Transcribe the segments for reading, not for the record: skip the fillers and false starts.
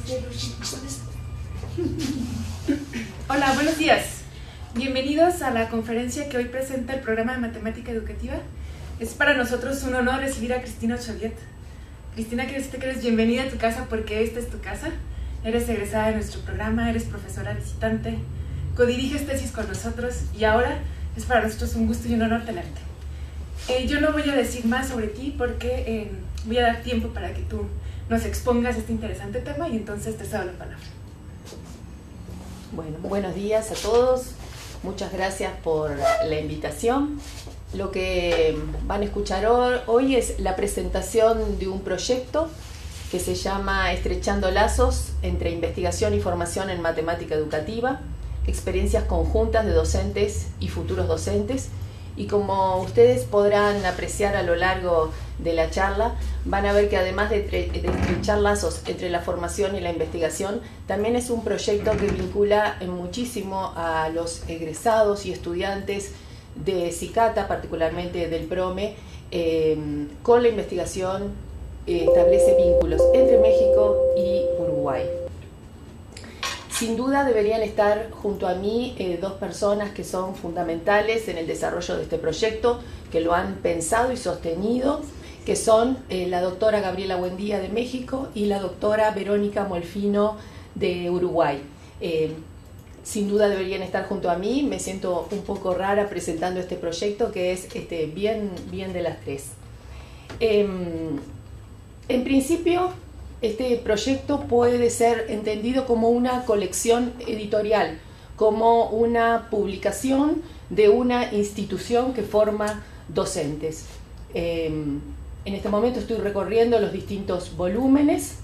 desde los rincones. Hola, buenos días. Bienvenidos a la conferencia que hoy presenta el programa de matemática educativa. Es para nosotros un honor recibir a Cristina Ochoviet. Cristina, quiero decirte que eres bienvenida a tu casa porque esta es tu casa. Eres egresada de nuestro programa, eres profesora visitante, codiriges tesis con nosotros y ahora es para nosotros un gusto y un honor tenerte. Yo no voy a decir más sobre ti porque voy a dar tiempo para que tú nos expongas este interesante tema y entonces te cedo la palabra. Bueno, buenos días a todos. Muchas gracias por la invitación. Lo que van a escuchar hoy es la presentación de un proyecto que se llama Estrechando lazos entre investigación y formación en matemática educativa, experiencias conjuntas de docentes y futuros docentes. Y como ustedes podrán apreciar a lo largo de la charla, van a ver que además de estrechar lazos entre la formación y la investigación, también es un proyecto que vincula muchísimo a los egresados y estudiantes de CICATA, particularmente del PROME, con la investigación. Establece vínculos entre México y Uruguay. Sin duda deberían estar junto a mí dos personas que son fundamentales en el desarrollo de este proyecto, que lo han pensado y sostenido, que son la doctora Gabriela Buendía de México y la doctora Verónica Molfino de Uruguay. Sin duda deberían estar junto a mí. Me siento un poco rara presentando este proyecto que es bien de las tres. En principio, este proyecto puede ser entendido como una colección editorial, como una publicación de una institución que forma docentes. En este momento estoy recorriendo los distintos volúmenes.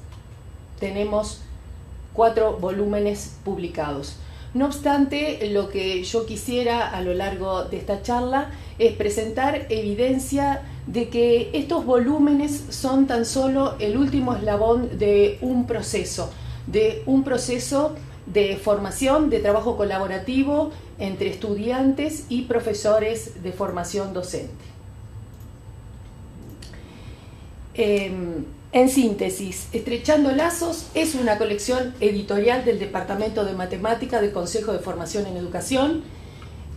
Tenemos 4 volúmenes publicados. No obstante, lo que yo quisiera a lo largo de esta charla es presentar evidencia de que estos volúmenes son tan solo el último eslabón de un proceso de formación, de trabajo colaborativo entre estudiantes y profesores de formación docente. En síntesis, Estrechando lazos es una colección editorial del Departamento de Matemática del Consejo de Formación en Educación.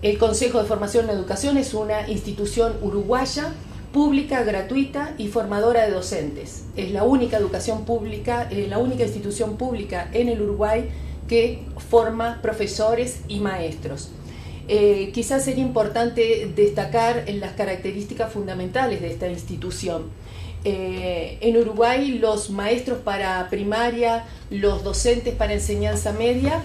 El Consejo de Formación en Educación es una institución uruguaya, pública, gratuita y formadora de docentes. Es la única educación pública, la única institución pública en el Uruguay que forma profesores y maestros. Quizás sería importante destacar en las características fundamentales de esta institución. En Uruguay los maestros para primaria, los docentes para enseñanza media,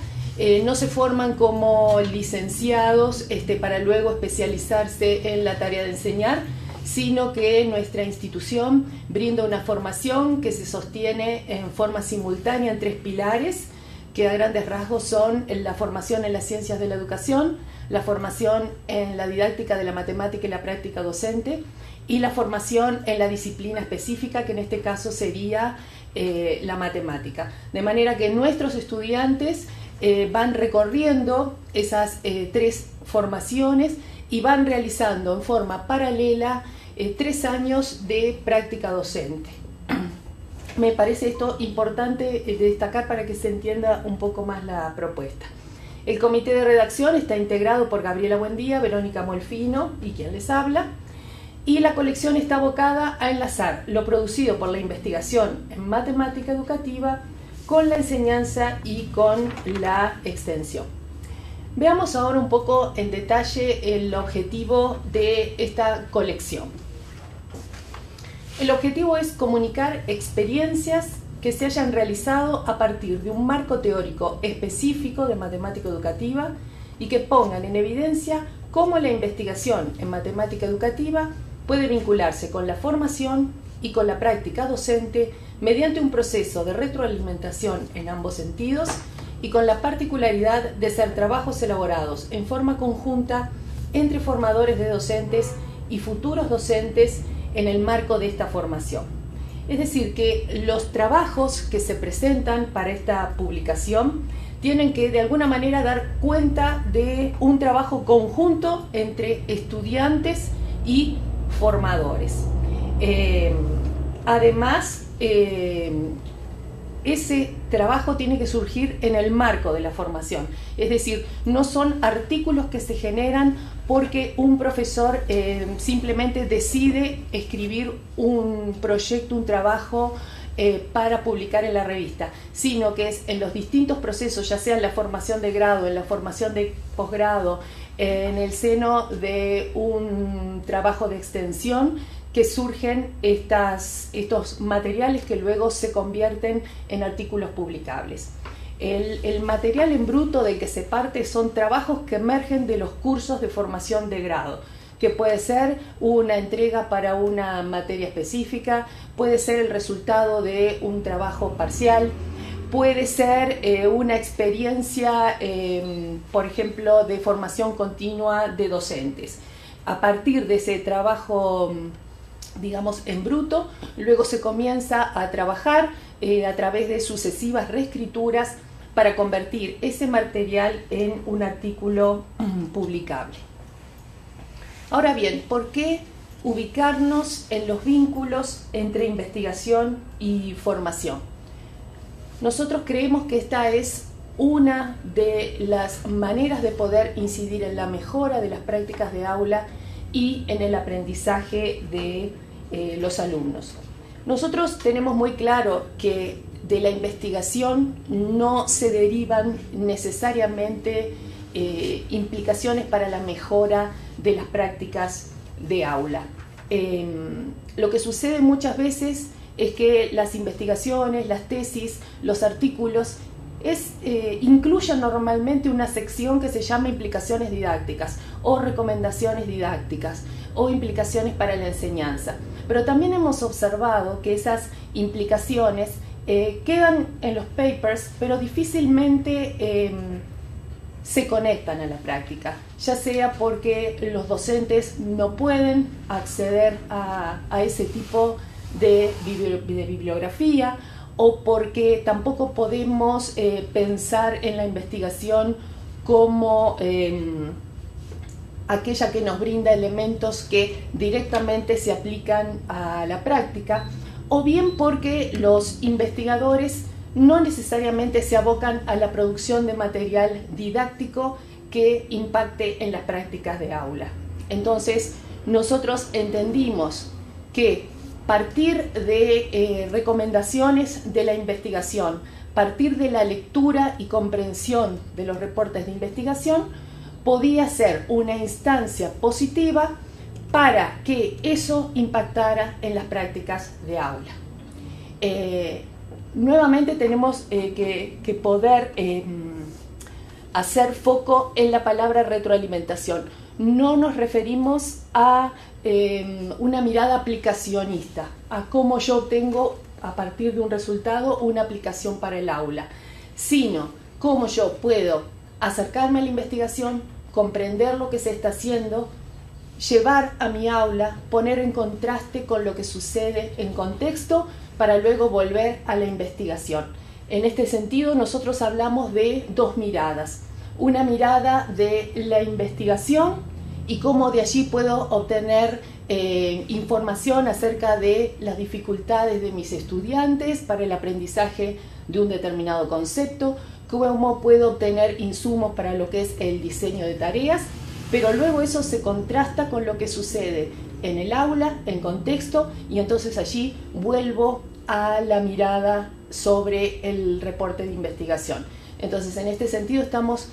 no se forman como licenciados para luego especializarse en la tarea de enseñar, sino que nuestra institución brinda una formación que se sostiene en forma simultánea en 3 pilares, que a grandes rasgos son la formación en las ciencias de la educación, la formación en la didáctica de la matemática y la práctica docente, y la formación en la disciplina específica, que en este caso sería la matemática. De manera que nuestros estudiantes van recorriendo esas 3 formaciones y van realizando en forma paralela 3 años de práctica docente. Me parece esto importante destacar para que se entienda un poco más la propuesta. El comité de redacción está integrado por Gabriela Buendía, Verónica Molfino y quien les habla, y la colección está abocada a enlazar lo producido por la investigación en matemática educativa con la enseñanza y con la extensión. Veamos ahora un poco en detalle el objetivo de esta colección. El objetivo es comunicar experiencias que se hayan realizado a partir de un marco teórico específico de matemática educativa y que pongan en evidencia cómo la investigación en matemática educativa puede vincularse con la formación y con la práctica docente mediante un proceso de retroalimentación en ambos sentidos y con la particularidad de ser trabajos elaborados en forma conjunta entre formadores de docentes y futuros docentes en el marco de esta formación. Es decir, que los trabajos que se presentan para esta publicación tienen que de alguna manera dar cuenta de un trabajo conjunto entre estudiantes y formadores. Además, ese trabajo tiene que surgir en el marco de la formación. Es decir, no son artículos que se generan porque un profesor simplemente decide escribir un proyecto, un trabajo para publicar en la revista, sino que es en los distintos procesos, ya sea en la formación de grado, en la formación de posgrado, en el seno de un trabajo de extensión, que surgen estos materiales que luego se convierten en artículos publicables. El material en bruto del que se parte son trabajos que emergen de los cursos de formación de grado, que puede ser una entrega para una materia específica, puede ser el resultado de un trabajo parcial, puede ser una experiencia, por ejemplo, de formación continua de docentes. A partir de ese trabajo, digamos, en bruto, luego se comienza a trabajar a través de sucesivas reescrituras para convertir ese material en un artículo publicable. Ahora bien, ¿por qué ubicarnos en los vínculos entre investigación y formación? Nosotros creemos que esta es una de las maneras de poder incidir en la mejora de las prácticas de aula y en el aprendizaje de los alumnos. Nosotros tenemos muy claro que de la investigación no se derivan necesariamente implicaciones para la mejora de las prácticas de aula. Lo que sucede muchas veces es que las investigaciones, las tesis, los artículos incluyen normalmente una sección que se llama implicaciones didácticas o recomendaciones didácticas o implicaciones para la enseñanza. Pero también hemos observado que esas implicaciones quedan en los papers, pero difícilmente se conectan a la práctica, ya sea porque los docentes no pueden acceder a ese tipo de bibliografía, o porque tampoco podemos pensar en la investigación como aquella que nos brinda elementos que directamente se aplican a la práctica, o bien porque los investigadores no necesariamente se abocan a la producción de material didáctico que impacte en las prácticas de aula. Entonces, nosotros entendimos que partir de recomendaciones de la investigación, partir de la lectura y comprensión de los reportes de investigación, podía ser una instancia positiva para que eso impactara en las prácticas de aula. Nuevamente tenemos que poder hacer foco en la palabra retroalimentación. No nos referimos a una mirada aplicacionista, a cómo yo obtengo a partir de un resultado una aplicación para el aula, sino cómo yo puedo acercarme a la investigación, comprender lo que se está haciendo, llevar a mi aula, poner en contraste con lo que sucede en contexto para luego volver a la investigación. En este sentido, nosotros hablamos de dos miradas. Una mirada de la investigación y cómo de allí puedo obtener información acerca de las dificultades de mis estudiantes para el aprendizaje de un determinado concepto, cómo puedo obtener insumos para lo que es el diseño de tareas, pero luego eso se contrasta con lo que sucede en el aula, en contexto, y entonces allí vuelvo a la mirada sobre el reporte de investigación. Entonces, en este sentido estamos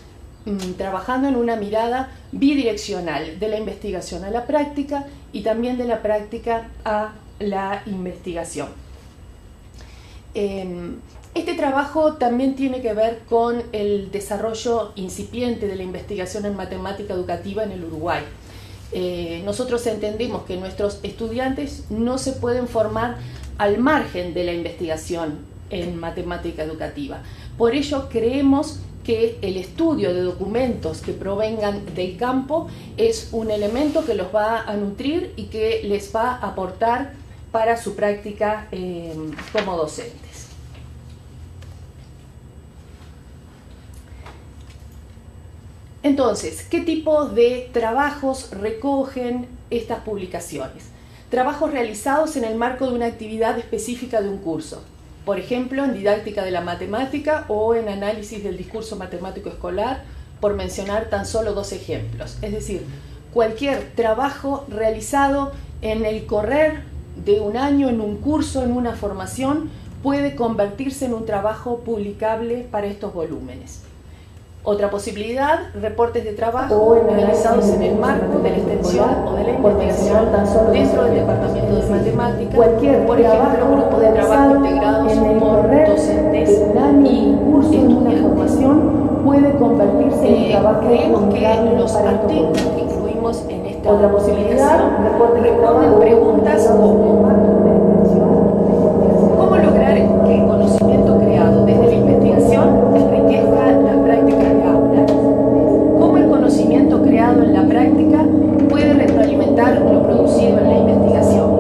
trabajando en una mirada bidireccional, de la investigación a la práctica y también de la práctica a la investigación. Este trabajo también tiene que ver con el desarrollo incipiente de la investigación en matemática educativa en el Uruguay. Nosotros entendemos que nuestros estudiantes no se pueden formar al margen de la investigación en matemática educativa. Por ello creemos que el estudio de documentos que provengan del campo es un elemento que los va a nutrir y que les va a aportar para su práctica como docentes. Entonces, ¿qué tipo de trabajos recogen estas publicaciones? Trabajos realizados en el marco de una actividad específica de un curso. por ejemplo, en didáctica de la matemática o en análisis del discurso matemático escolar, por mencionar tan solo 2 ejemplos. Es decir, cualquier trabajo realizado en el correr de un año, en un curso, en una formación, puede convertirse en un trabajo publicable para estos volúmenes. Otra posibilidad, reportes de trabajo realizados en el marco de la extensión o de la investigación dentro del departamento de matemáticas, por ejemplo, grupos de trabajo integrados por docentes y estudios de formación, puede convertirse en un trabajo. Creemos que los artículos que incluimos en esta publicación responden preguntas como ¿cómo lograr que el conocimiento creado desde la investigación enriquezca las prácticas de aula? ¿Cómo el conocimiento creado en la práctica puede retroalimentar lo producido en la investigación?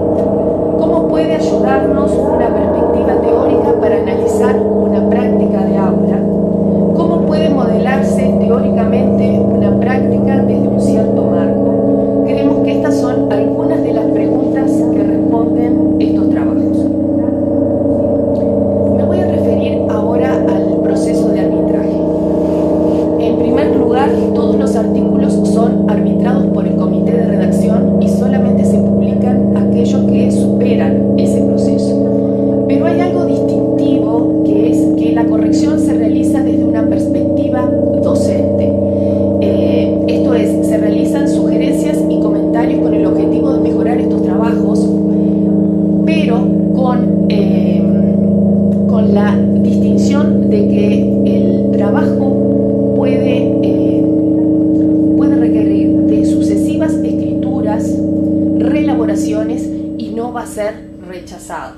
¿Cómo puede ayudarnos una perspectiva teórica para analizar una práctica de aula? ¿Cómo puede modelarse teóricamente una práctica desde un cierto marco? Creemos que estas son algunas de las preguntas que responden estos trabajos. Me voy a referir ahora al proceso de arbitraje. En primer lugar, todos los artículos son arbitrados por el comité de redacción y solamente se publican aquellos que superan ese proceso. Pero hay algo distintivo, que es que la corrección se realiza desde una perspectiva docente. Esto es, se realizan sugerencias y comentarios con el objetivo de mejorar estos trabajos, pero con la distinción de que el trabajo puede requerir de sucesivas escrituras, reelaboraciones y no va a ser rechazado.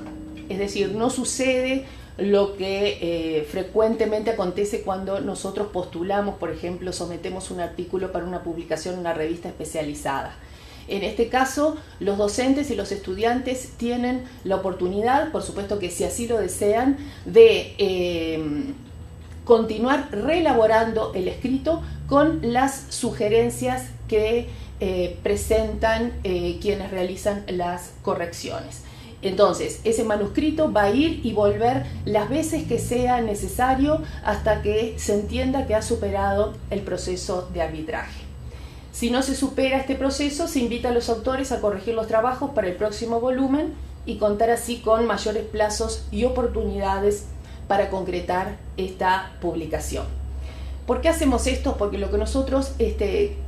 Es decir, no sucede lo que frecuentemente acontece cuando nosotros postulamos, por ejemplo, sometemos un artículo para una publicación en una revista especializada. En este caso, los docentes y los estudiantes tienen la oportunidad, por supuesto que si así lo desean, de continuar reelaborando el escrito con las sugerencias que presentan quienes realizan las correcciones. Entonces, ese manuscrito va a ir y volver las veces que sea necesario hasta que se entienda que ha superado el proceso de arbitraje. Si no se supera este proceso, se invita a los autores a corregir los trabajos para el próximo volumen y contar así con mayores plazos y oportunidades para concretar esta publicación. ¿Por qué hacemos esto? Porque lo que nosotros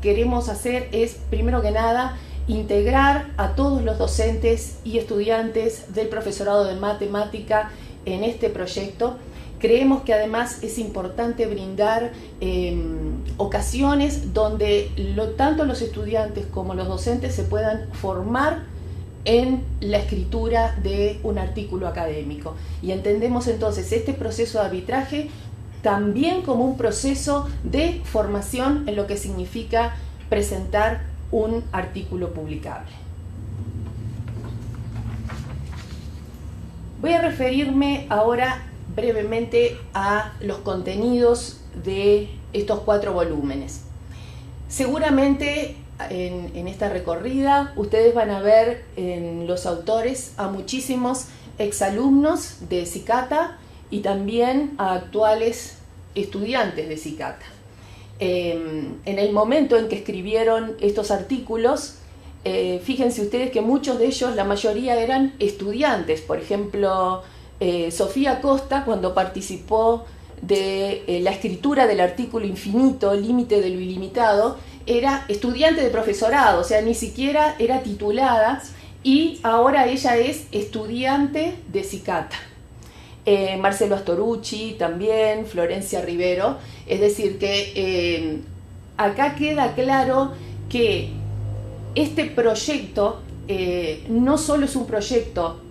queremos hacer es, primero que nada, integrar a todos los docentes y estudiantes del profesorado de matemática en este proyecto. Creemos que además es importante brindar ocasiones donde tanto los estudiantes como los docentes se puedan formar en la escritura de un artículo académico. Y entendemos entonces este proceso de arbitraje también como un proceso de formación en lo que significa presentar un artículo publicable. Voy a referirme ahora brevemente a los contenidos de estos 4 volúmenes. Seguramente en esta recorrida ustedes van a ver en los autores a muchísimos exalumnos de Cicata y también a actuales estudiantes de Cicata. En el momento en que escribieron estos artículos, fíjense ustedes que muchos de ellos, la mayoría eran estudiantes. Por ejemplo, Sofía Costa, cuando participó de la escritura del artículo infinito, límite de lo ilimitado, era estudiante de profesorado, o sea, ni siquiera era titulada, y ahora ella es estudiante de Cicata. Marcelo Astorucci también, Florencia Rivero, es decir que acá queda claro que este proyecto no solo es un proyecto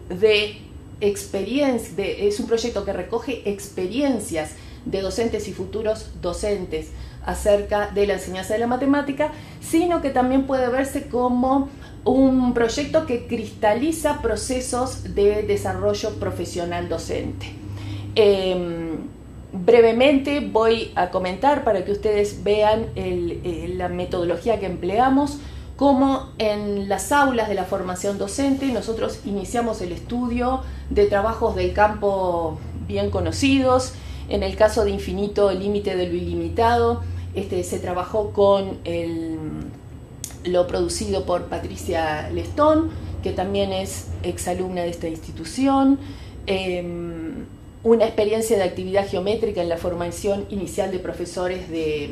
de experiencia, es un proyecto que recoge experiencias de docentes y futuros docentes acerca de la enseñanza de la matemática, sino que también puede verse como un proyecto que cristaliza procesos de desarrollo profesional docente. Brevemente voy a comentar para que ustedes vean la metodología que empleamos. como en las aulas de la formación docente nosotros iniciamos el estudio de trabajos del campo bien conocidos. En el caso de Infinito, el límite de lo ilimitado, se trabajó con lo producido por Patricia Lestón, que también es exalumna de esta institución. Una experiencia de actividad geométrica en la formación inicial de profesores de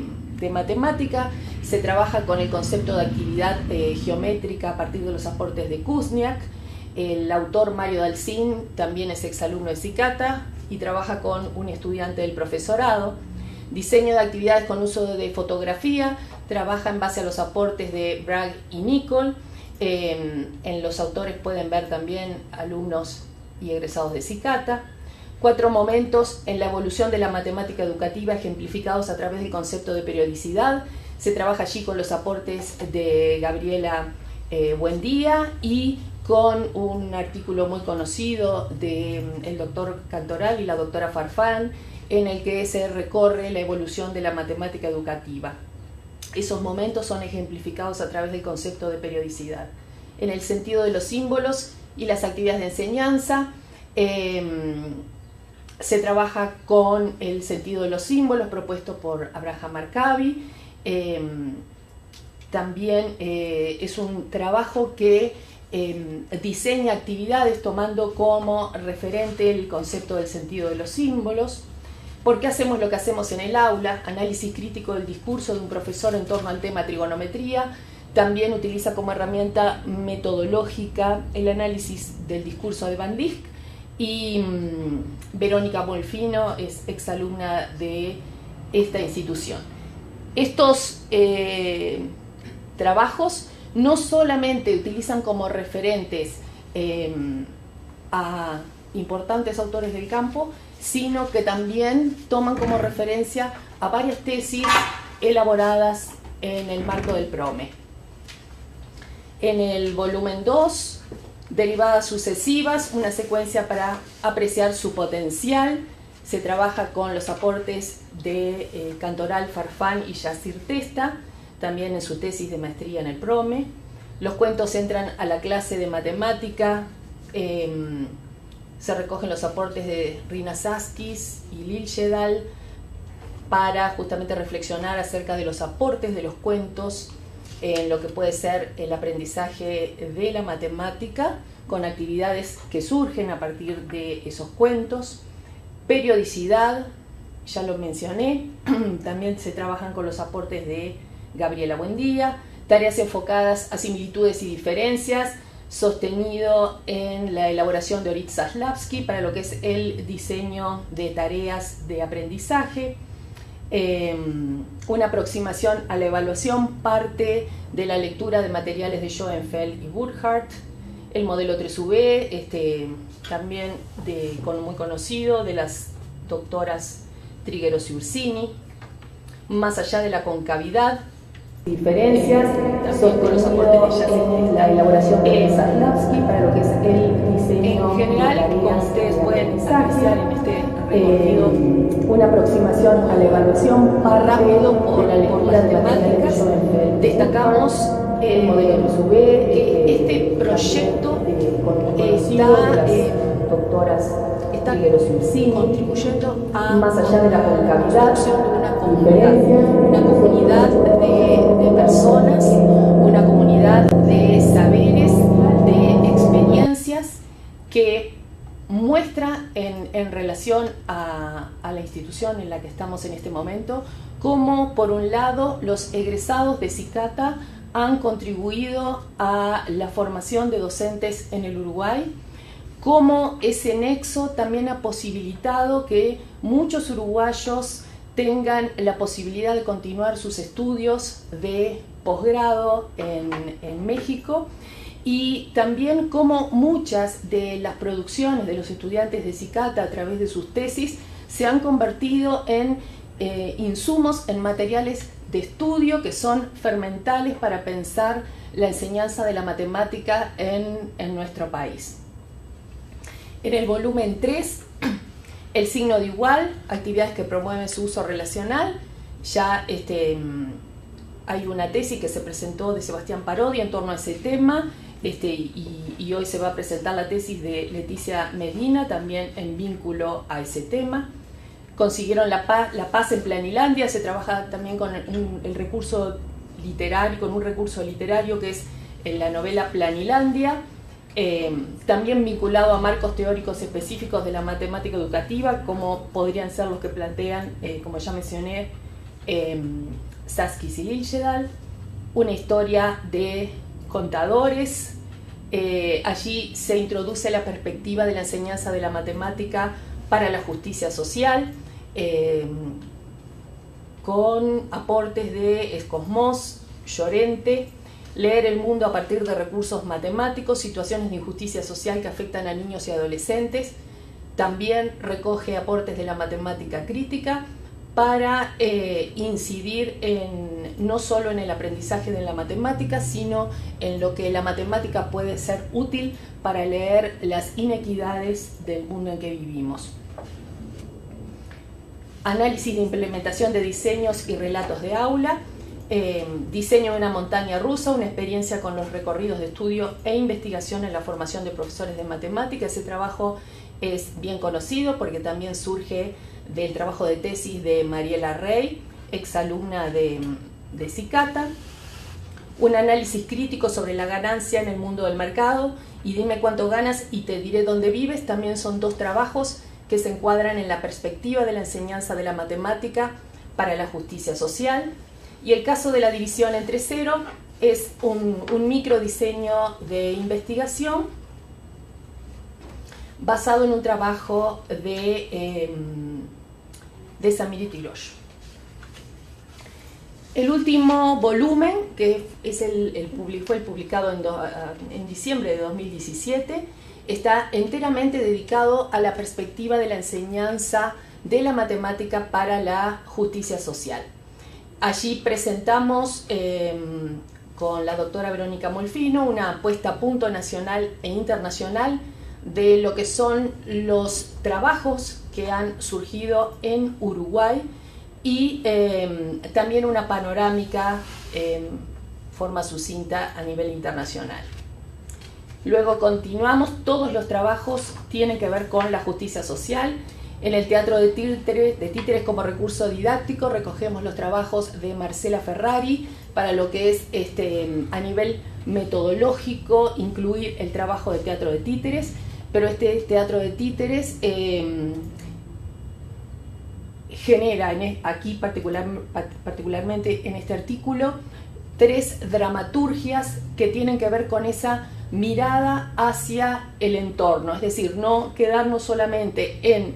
matemática. Se trabaja con el concepto de actividad geométrica a partir de los aportes de Kuzniak. El autor Mario Dalcin también es exalumno de Cicata y trabaja con un estudiante del profesorado. Diseño de actividades con uso de fotografía, trabaja en base a los aportes de Bragg y Nicol. En los autores pueden ver también alumnos y egresados de Cicata. 4 momentos en la evolución de la matemática educativa ejemplificados a través del concepto de periodicidad. Se trabaja allí con los aportes de Gabriela Buendía y con un artículo muy conocido del doctor Cantoral y la doctora Farfán, en el que se recorre la evolución de la matemática educativa. Esos momentos son ejemplificados a través del concepto de periodicidad. En el sentido de los símbolos y las actividades de enseñanza, se trabaja con el sentido de los símbolos propuesto por Abraham Arkabi. También es un trabajo que diseña actividades tomando como referente el concepto del sentido de los símbolos. ¿Por qué hacemos lo que hacemos en el aula? Análisis crítico del discurso de un profesor en torno al tema trigonometría. También utiliza como herramienta metodológica el análisis del discurso de Van Dijk. Y Verónica Molfino es exalumna de esta institución. Estos trabajos no solamente utilizan como referentes a importantes autores del campo, sino que también toman como referencia a varias tesis elaboradas en el marco del PROME. En el volumen 2, derivadas sucesivas, una secuencia para apreciar su potencial. Se trabaja con los aportes de Cantoral, Farfán y Yacir Testa, también en su tesis de maestría en el PROME. Los cuentos entran a la clase de matemática. Se recogen los aportes de Rina Saskis y Lil Shedal para justamente reflexionar acerca de los aportes de los cuentos en lo que puede ser el aprendizaje de la matemática, con actividades que surgen a partir de esos cuentos. Periodicidad, ya lo mencioné, también se trabajan con los aportes de Gabriela Buendía. Tareas enfocadas a similitudes y diferencias, sostenido en la elaboración de Orit Zaslavsky para lo que es el diseño de tareas de aprendizaje. Una aproximación a la evaluación parte de la lectura de materiales de Schoenfeld y Burkhardt. El modelo 3V, también muy conocido, de las doctoras Trigueros y Ursini. Más allá de la concavidad, diferencias son con los aportes de en la elaboración de Zaslavsky para lo que es el diseño. En general, como ustedes pueden apreciar en este recorrido, una aproximación a la evaluación rápido por las temáticas. Destacamos el modelo SUV, este proyecto está contribuyendo a más allá de la concavidad de una comunidad de personas, una comunidad de saberes, de experiencias que muestra en relación a la institución en la que estamos en este momento, cómo por un lado los egresados de Cicata han contribuido a la formación de docentes en el Uruguay, cómo ese nexo también ha posibilitado que muchos uruguayos tengan la posibilidad de continuar sus estudios de posgrado en México, y también cómo muchas de las producciones de los estudiantes de Cicata a través de sus tesis se han convertido en insumos, en materiales de estudio que son fermentales para pensar la enseñanza de la matemática en nuestro país. En el volumen 3, el signo de igual, actividades que promueven su uso relacional, ya hay una tesis que se presentó de Sebastián Parodi en torno a ese tema, y hoy se va a presentar la tesis de Leticia Medina también en vínculo a ese tema. Consiguieron la paz en Planilandia, se trabaja también con el recurso literario, con un recurso literario que es la novela Planilandia, también vinculado a marcos teóricos específicos de la matemática educativa, como podrían ser los que plantean, como ya mencioné, Saskis y Liljedahl, una historia de contadores. Allí se introduce la perspectiva de la enseñanza de la matemática para la justicia social, con aportes de Escosmós, Llorente, leer el mundo a partir de recursos matemáticos, situaciones de injusticia social que afectan a niños y adolescentes. También recoge aportes de la matemática crítica para incidir no solo en el aprendizaje de la matemática, sino en lo que la matemática puede ser útil para leer las inequidades del mundo en que vivimos. Análisis de implementación de diseños y relatos de aula, diseño de una montaña rusa, una experiencia con los recorridos de estudio e investigación en la formación de profesores de matemática. Ese trabajo es bien conocido porque también surge del trabajo de tesis de Mariela Rey, exalumna de Cicata. Un análisis crítico sobre la ganancia en el mundo del mercado y Dime cuánto ganas y te diré dónde vives. También son dos trabajos que se encuadran en la perspectiva de la enseñanza de la matemática para la justicia social. Y el caso de la división entre cero es un microdiseño de investigación basado en un trabajo de Samir Tirosh. El último volumen, que es fue publicado en diciembre de 2017, está enteramente dedicado a la perspectiva de la enseñanza de la matemática para la justicia social. Allí presentamos con la doctora Verónica Molfino una puesta a punto nacional e internacional de lo que son los trabajos que han surgido en Uruguay y también una panorámica en forma sucinta a nivel internacional. Luego continuamos, todos los trabajos tienen que ver con la justicia social. En el teatro de títeres como recurso didáctico recogemos los trabajos de Marcela Ferrari para lo que es a nivel metodológico incluir el trabajo de teatro de títeres, pero este teatro de títeres genera aquí particularmente en este artículo 3 dramaturgias que tienen que ver con esa mirada hacia el entorno, es decir, no quedarnos solamente en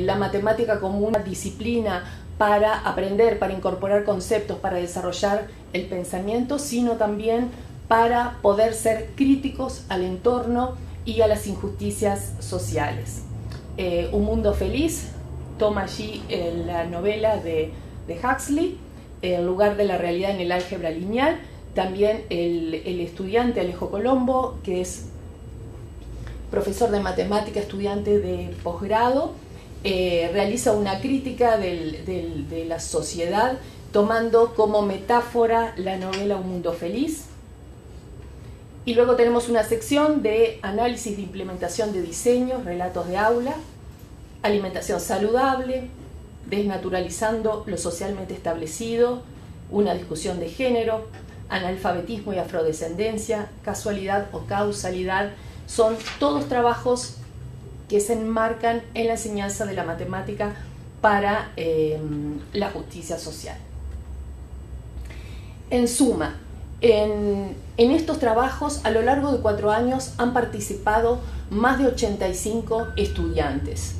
la matemática como una disciplina para aprender, para incorporar conceptos, para desarrollar el pensamiento, sino también para poder ser críticos al entorno y a las injusticias sociales. Un mundo feliz toma allí la novela de Huxley, El lugar de la realidad en el álgebra lineal. También el estudiante Alejo Colombo, que es profesor de matemática, estudiante de posgrado, realiza una crítica de la sociedad tomando como metáfora la novela Un mundo feliz. Y luego tenemos una sección de análisis de implementación de diseños, relatos de aula, alimentación saludable, desnaturalizando lo socialmente establecido, una discusión de género, analfabetismo y afrodescendencia, casualidad o causalidad. Son todos trabajos que se enmarcan en la enseñanza de la matemática para la justicia social. En suma, en estos trabajos a lo largo de 4 años han participado más de 85 estudiantes.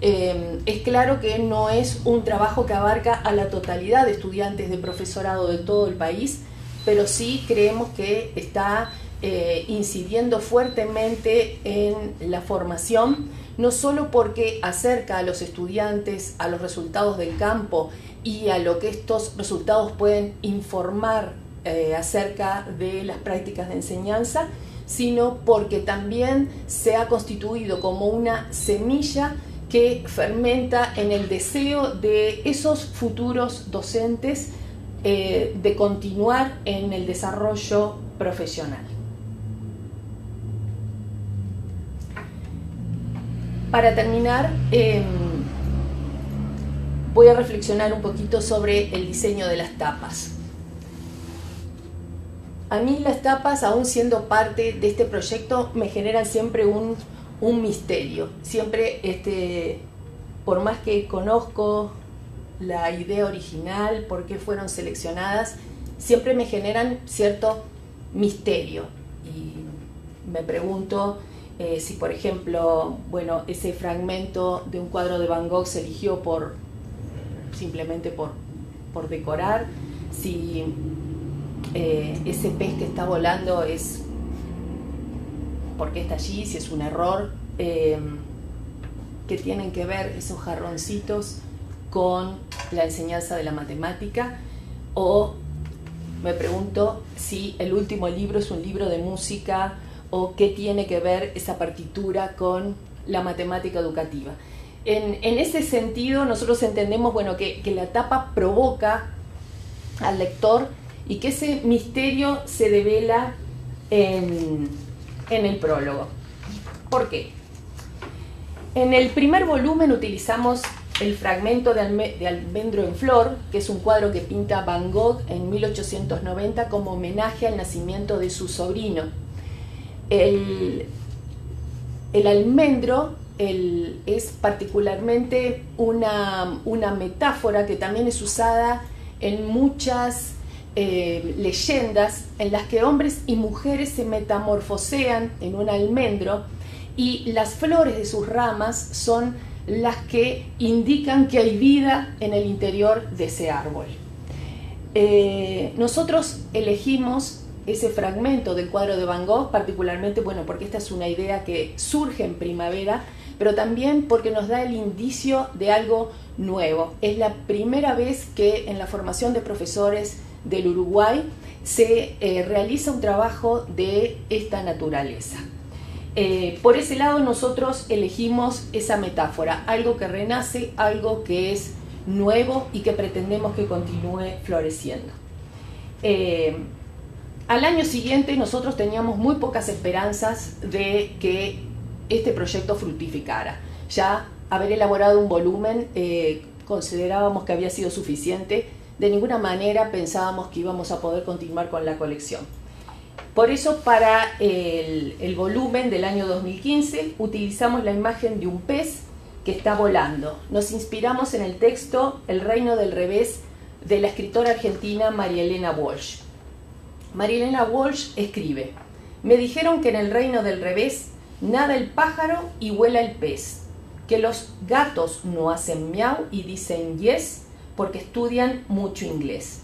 Es claro que no es un trabajo que abarca a la totalidad de estudiantes de profesorado de todo el país, pero sí creemos que está incidiendo fuertemente en la formación, no solo porque acerca a los estudiantes a los resultados del campo y a lo que estos resultados pueden informar acerca de las prácticas de enseñanza, sino porque también se ha constituido como una semilla que fermenta en el deseo de esos futuros docentes de continuar en el desarrollo profesional. Para terminar, voy a reflexionar un poquito sobre el diseño de las tapas. A mí las tapas, aún siendo parte de este proyecto, me generan siempre un misterio. Siempre, por más que conozco la idea original, por qué fueron seleccionadas, siempre me generan cierto misterio. Y me pregunto si, por ejemplo, bueno, ese fragmento de un cuadro de Van Gogh se eligió simplemente por decorar, si ese pez que está volando es porque está allí, si es un error, que tienen que ver esos jarroncitos con la enseñanza de la matemática, o me pregunto si el último libro es un libro de música o qué tiene que ver esa partitura con la matemática educativa. En ese sentido, nosotros entendemos, bueno, que la tapa provoca al lector y que ese misterio se devela en el prólogo. ¿Por qué? En el primer volumen utilizamos el fragmento de Almendro en Flor, que es un cuadro que pinta Van Gogh en 1890 como homenaje al nacimiento de su sobrino. El almendro es particularmente una metáfora que también es usada en muchas leyendas en las que hombres y mujeres se metamorfosean en un almendro y las flores de sus ramas son las que indican que hay vida en el interior de ese árbol. Nosotros elegimos ese fragmento del cuadro de Van Gogh particularmente, bueno, porque esta es una idea que surge en primavera, pero también porque nos da el indicio de algo nuevo. Es la primera vez que en la formación de profesores del Uruguay se realiza un trabajo de esta naturaleza. Por ese lado nosotros elegimos esa metáfora, algo que renace, algo que es nuevo y que pretendemos que continúe floreciendo. Al año siguiente nosotros teníamos muy pocas esperanzas de que este proyecto fructificara. Ya haber elaborado un volumen considerábamos que había sido suficiente. De ninguna manera pensábamos que íbamos a poder continuar con la colección. Por eso, para el volumen del año 2015 utilizamos la imagen de un pez que está volando. Nos inspiramos en el texto El reino del revés de la escritora argentina María Elena Walsh. María Elena Walsh escribe: me dijeron que en el reino del revés nada el pájaro y vuela el pez, que los gatos no hacen miau y dicen yes porque estudian mucho inglés.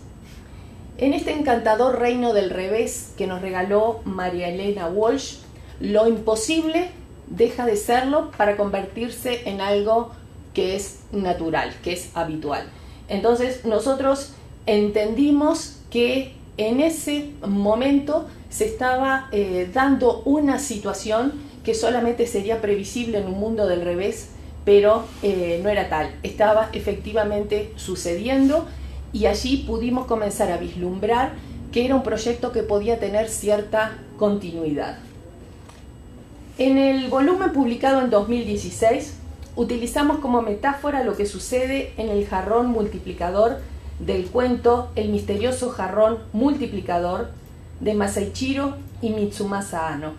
En este encantador reino del revés que nos regaló María Elena Walsh, lo imposible deja de serlo para convertirse en algo que es natural, que es habitual. Entonces nosotros entendimos que en ese momento se estaba dando una situación que solamente sería previsible en un mundo del revés, pero no era tal, estaba efectivamente sucediendo y allí pudimos comenzar a vislumbrar que era un proyecto que podía tener cierta continuidad. En el volumen publicado en 2016 utilizamos como metáfora lo que sucede en el jarrón multiplicador del cuento El misterioso jarrón multiplicador de Masaichiro y Mitsumasa Ano.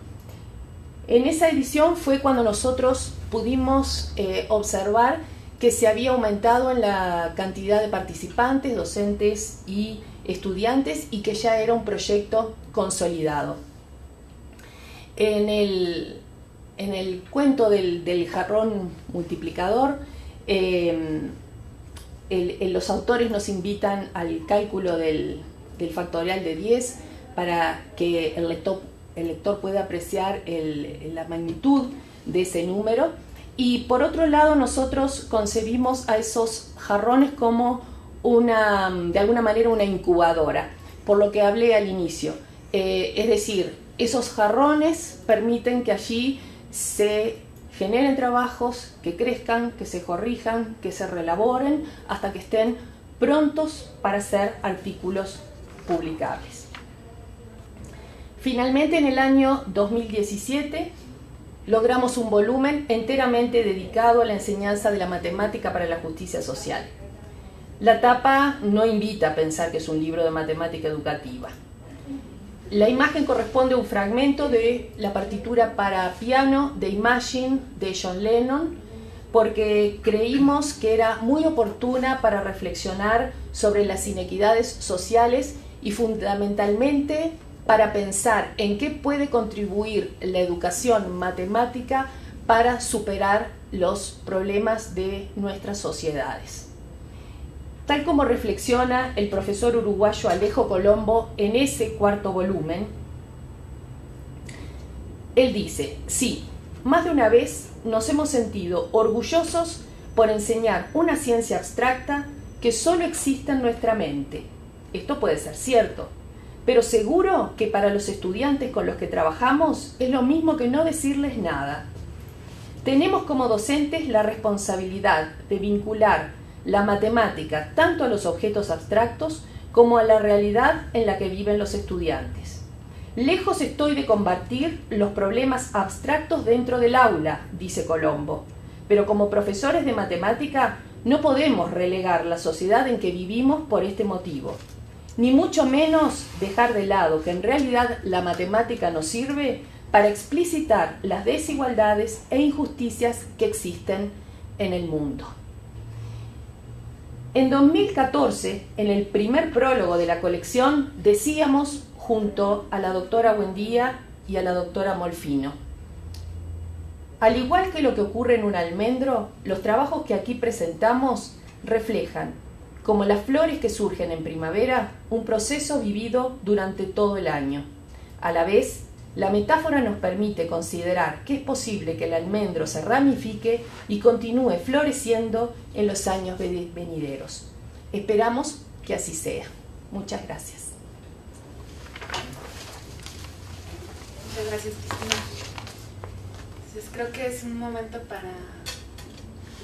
En esa edición fue cuando nosotros pudimos observar que se había aumentado en la cantidad de participantes, docentes y estudiantes y que ya era un proyecto consolidado. En el cuento del jarrón multiplicador, los autores nos invitan al cálculo del factorial de 10 para que el lector pueda apreciar la magnitud de ese número. Y por otro lado, nosotros concebimos a esos jarrones como de alguna manera una incubadora, por lo que hablé al inicio. Es decir, esos jarrones permiten que allí se generen trabajos, que crezcan, que se corrijan, que se reelaboren, hasta que estén prontos para ser artículos publicables. Finalmente, en el año 2017, logramos un volumen enteramente dedicado a la enseñanza de la matemática para la justicia social. La tapa no invita a pensar que es un libro de matemática educativa. La imagen corresponde a un fragmento de la partitura para piano de Imagine de John Lennon, porque creímos que era muy oportuna para reflexionar sobre las inequidades sociales y fundamentalmente para pensar en qué puede contribuir la educación matemática para superar los problemas de nuestras sociedades. Tal como reflexiona el profesor uruguayo Alejo Colombo en ese cuarto volumen, él dice: sí, más de una vez nos hemos sentido orgullosos por enseñar una ciencia abstracta que solo existe en nuestra mente. Esto puede ser cierto, pero seguro que para los estudiantes con los que trabajamos es lo mismo que no decirles nada. Tenemos como docentes la responsabilidad de vincular la matemática tanto a los objetos abstractos como a la realidad en la que viven los estudiantes. Lejos estoy de combatir los problemas abstractos dentro del aula, dice Colombo, pero como profesores de matemática no podemos relegar la sociedad en que vivimos por este motivo, ni mucho menos dejar de lado que en realidad la matemática nos sirve para explicitar las desigualdades e injusticias que existen en el mundo. En 2014, en el primer prólogo de la colección, decíamos junto a la doctora Buendía y a la doctora Molfino: al igual que lo que ocurre en un almendro, los trabajos que aquí presentamos reflejan, como las flores que surgen en primavera, un proceso vivido durante todo el año. A la vez, la metáfora nos permite considerar que es posible que el almendro se ramifique y continúe floreciendo en los años venideros. Esperamos que así sea. Muchas gracias. Muchas gracias, Cristina. Entonces, creo que es un momento para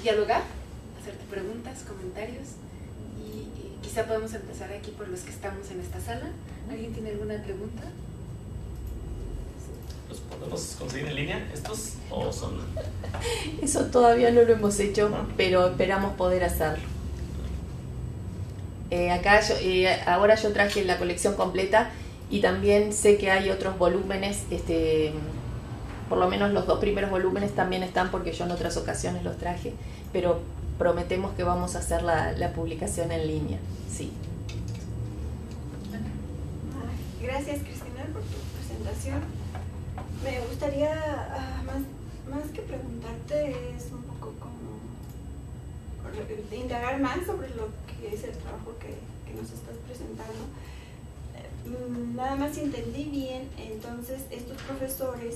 dialogar, hacerte preguntas, comentarios y quizá podemos empezar aquí por los que estamos en esta sala. ¿Alguien tiene alguna pregunta? ¿Los podemos conseguir en línea estos o son...? Eso todavía no lo hemos hecho, pero esperamos poder hacerlo. Ahora yo traje la colección completa y también sé que hay otros volúmenes, por lo menos los 2 primeros volúmenes también están porque yo en otras ocasiones los traje, pero prometemos que vamos a hacer la publicación en línea, sí. Gracias, Cristina, por tu presentación. Me gustaría, más que preguntarte, es un poco como indagar más sobre lo que es el trabajo que nos estás presentando. Nada más si entendí bien, entonces estos profesores,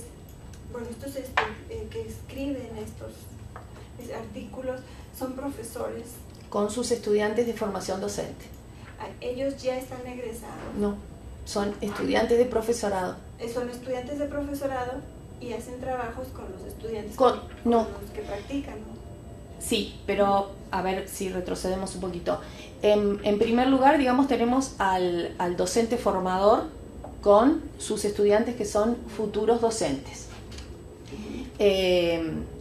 bueno, estos que escriben estos artículos, son profesores. Con sus estudiantes de formación docente. ¿Ellos ya están egresados? No, son estudiantes de profesorado. Son estudiantes de profesorado y hacen trabajos con los estudiantes con los que practican, ¿no? Sí, pero a ver si retrocedemos un poquito. En primer lugar, digamos, tenemos al docente formador con sus estudiantes que son futuros docentes.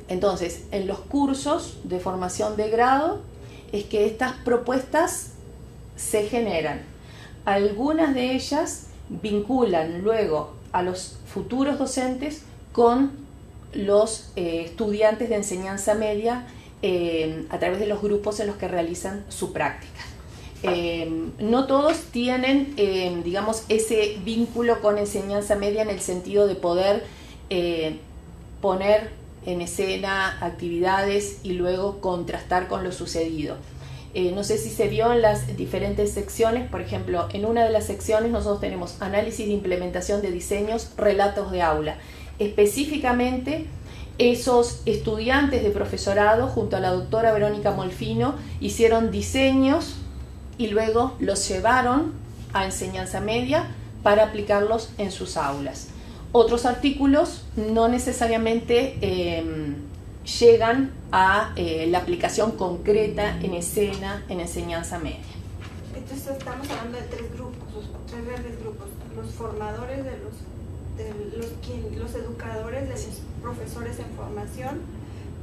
Entonces, en los cursos de formación de grado es que estas propuestas se generan. Algunas de ellas vinculan luego a los futuros docentes con los estudiantes de enseñanza media a través de los grupos en los que realizan su práctica. No todos tienen, digamos, ese vínculo con enseñanza media en el sentido de poder poner en escena actividades y luego contrastar con lo sucedido. No sé si se vio en las diferentes secciones, por ejemplo, en una de las secciones nosotros tenemos análisis de implementación de diseños, relatos de aula. Específicamente, esos estudiantes de profesorado, junto a la doctora Verónica Molfino, hicieron diseños y luego los llevaron a enseñanza media para aplicarlos en sus aulas. Otros artículos no necesariamente llegan a la aplicación concreta en escena en enseñanza media. Entonces estamos hablando de tres grandes grupos: los formadores los educadores, de los profesores en formación,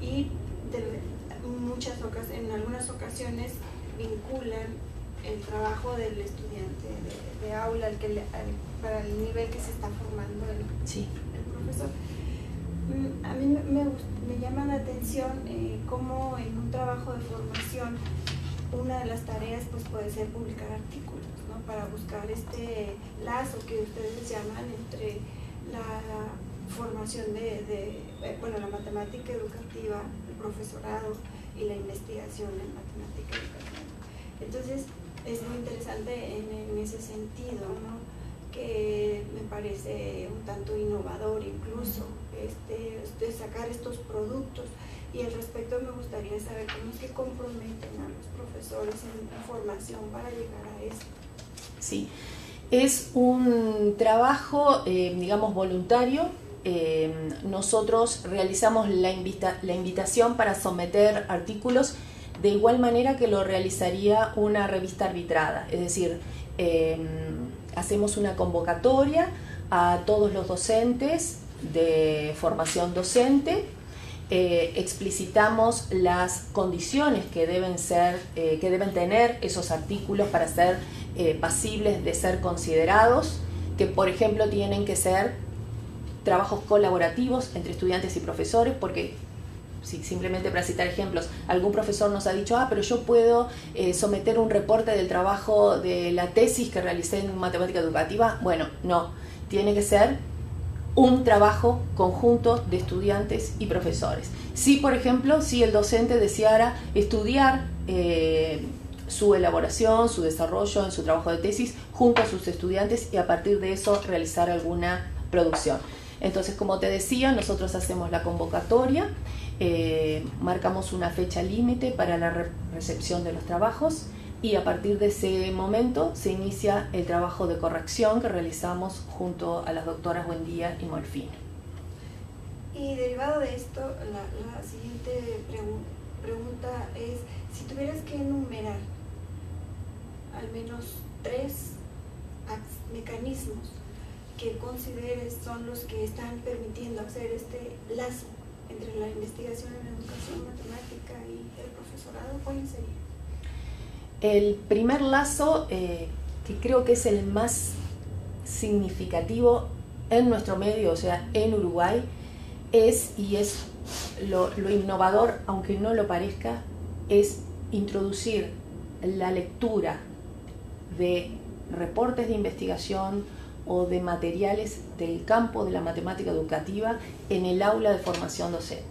y en algunas ocasiones vinculan el trabajo del estudiante de aula para el nivel que se está formando el profesor. A mí me llama la atención cómo en un trabajo de formación una de las tareas pues puede ser publicar artículos, ¿no? Para buscar este lazo que ustedes llaman entre la formación la matemática educativa, el profesorado y la investigación en matemática educativa. Entonces es muy interesante en ese sentido, ¿no? Que me parece un tanto innovador incluso de sacar estos productos. Y al respecto me gustaría saber cómo es que comprometen a los profesores en formación para llegar a esto. Sí, es un trabajo, digamos, voluntario. Nosotros realizamos la invitación para someter artículos de igual manera que lo realizaría una revista arbitrada. Es decir, hacemos una convocatoria a todos los docentes de formación docente. Explicitamos las condiciones que deben tener esos artículos para ser pasibles de ser considerados, que por ejemplo tienen que ser trabajos colaborativos entre estudiantes y profesores, porque simplemente para citar ejemplos, algún profesor nos ha dicho, pero yo puedo someter un reporte del trabajo de la tesis que realicé en matemática educativa. Bueno, no, tiene que ser un trabajo conjunto de estudiantes y profesores. Si, por ejemplo, si el docente deseara estudiar su elaboración, su desarrollo en su trabajo de tesis junto a sus estudiantes y a partir de eso realizar alguna producción. Entonces, como te decía, nosotros hacemos la convocatoria, marcamos una fecha límite para la recepción de los trabajos y a partir de ese momento se inicia el trabajo de corrección que realizamos junto a las doctoras Buendía y Molfino. Y derivado de esto, la siguiente pregunta es, si tuvieras que enumerar al menos 3 mecanismos que consideres son los que están permitiendo hacer este lazo entre la investigación en educación matemática y el profesorado, ¿cuáles serían? El primer lazo, que creo que es el más significativo en nuestro medio, o sea, en Uruguay, es lo innovador, aunque no lo parezca, es introducir la lectura de reportes de investigación o de materiales del campo de la matemática educativa en el aula de formación docente.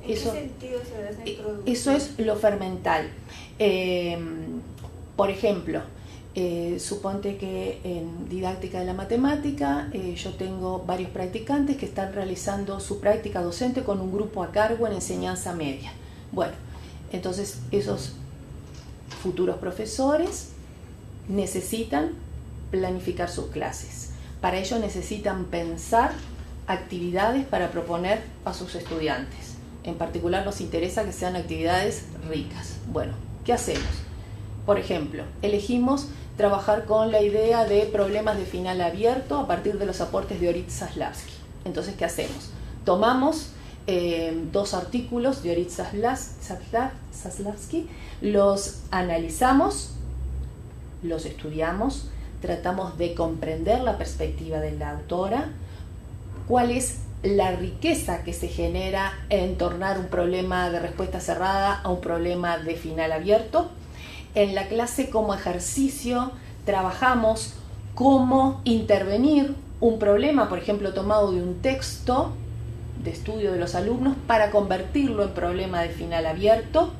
¿En qué sentido se da esa introducción? Eso es lo fermental. Por ejemplo, suponte que en didáctica de la matemática yo tengo varios practicantes que están realizando su práctica docente con un grupo a cargo en enseñanza media. Bueno, entonces esos futuros profesores necesitan planificar sus clases. Para ello necesitan pensar actividades para proponer a sus estudiantes. En particular nos interesa que sean actividades ricas. Bueno, ¿qué hacemos? Por ejemplo, elegimos trabajar con la idea de problemas de final abierto a partir de los aportes de Orit Zaslavsky. Entonces, ¿qué hacemos? Tomamos 2 artículos de Orit Zaslavsky, los analizamos, los estudiamos, tratamos de comprender la perspectiva de la autora, cuál es la riqueza que se genera en tornar un problema de respuesta cerrada a un problema de final abierto. En la clase como ejercicio trabajamos cómo intervenir un problema, por ejemplo, tomado de un texto de estudio de los alumnos para convertirlo en problema de final abierto.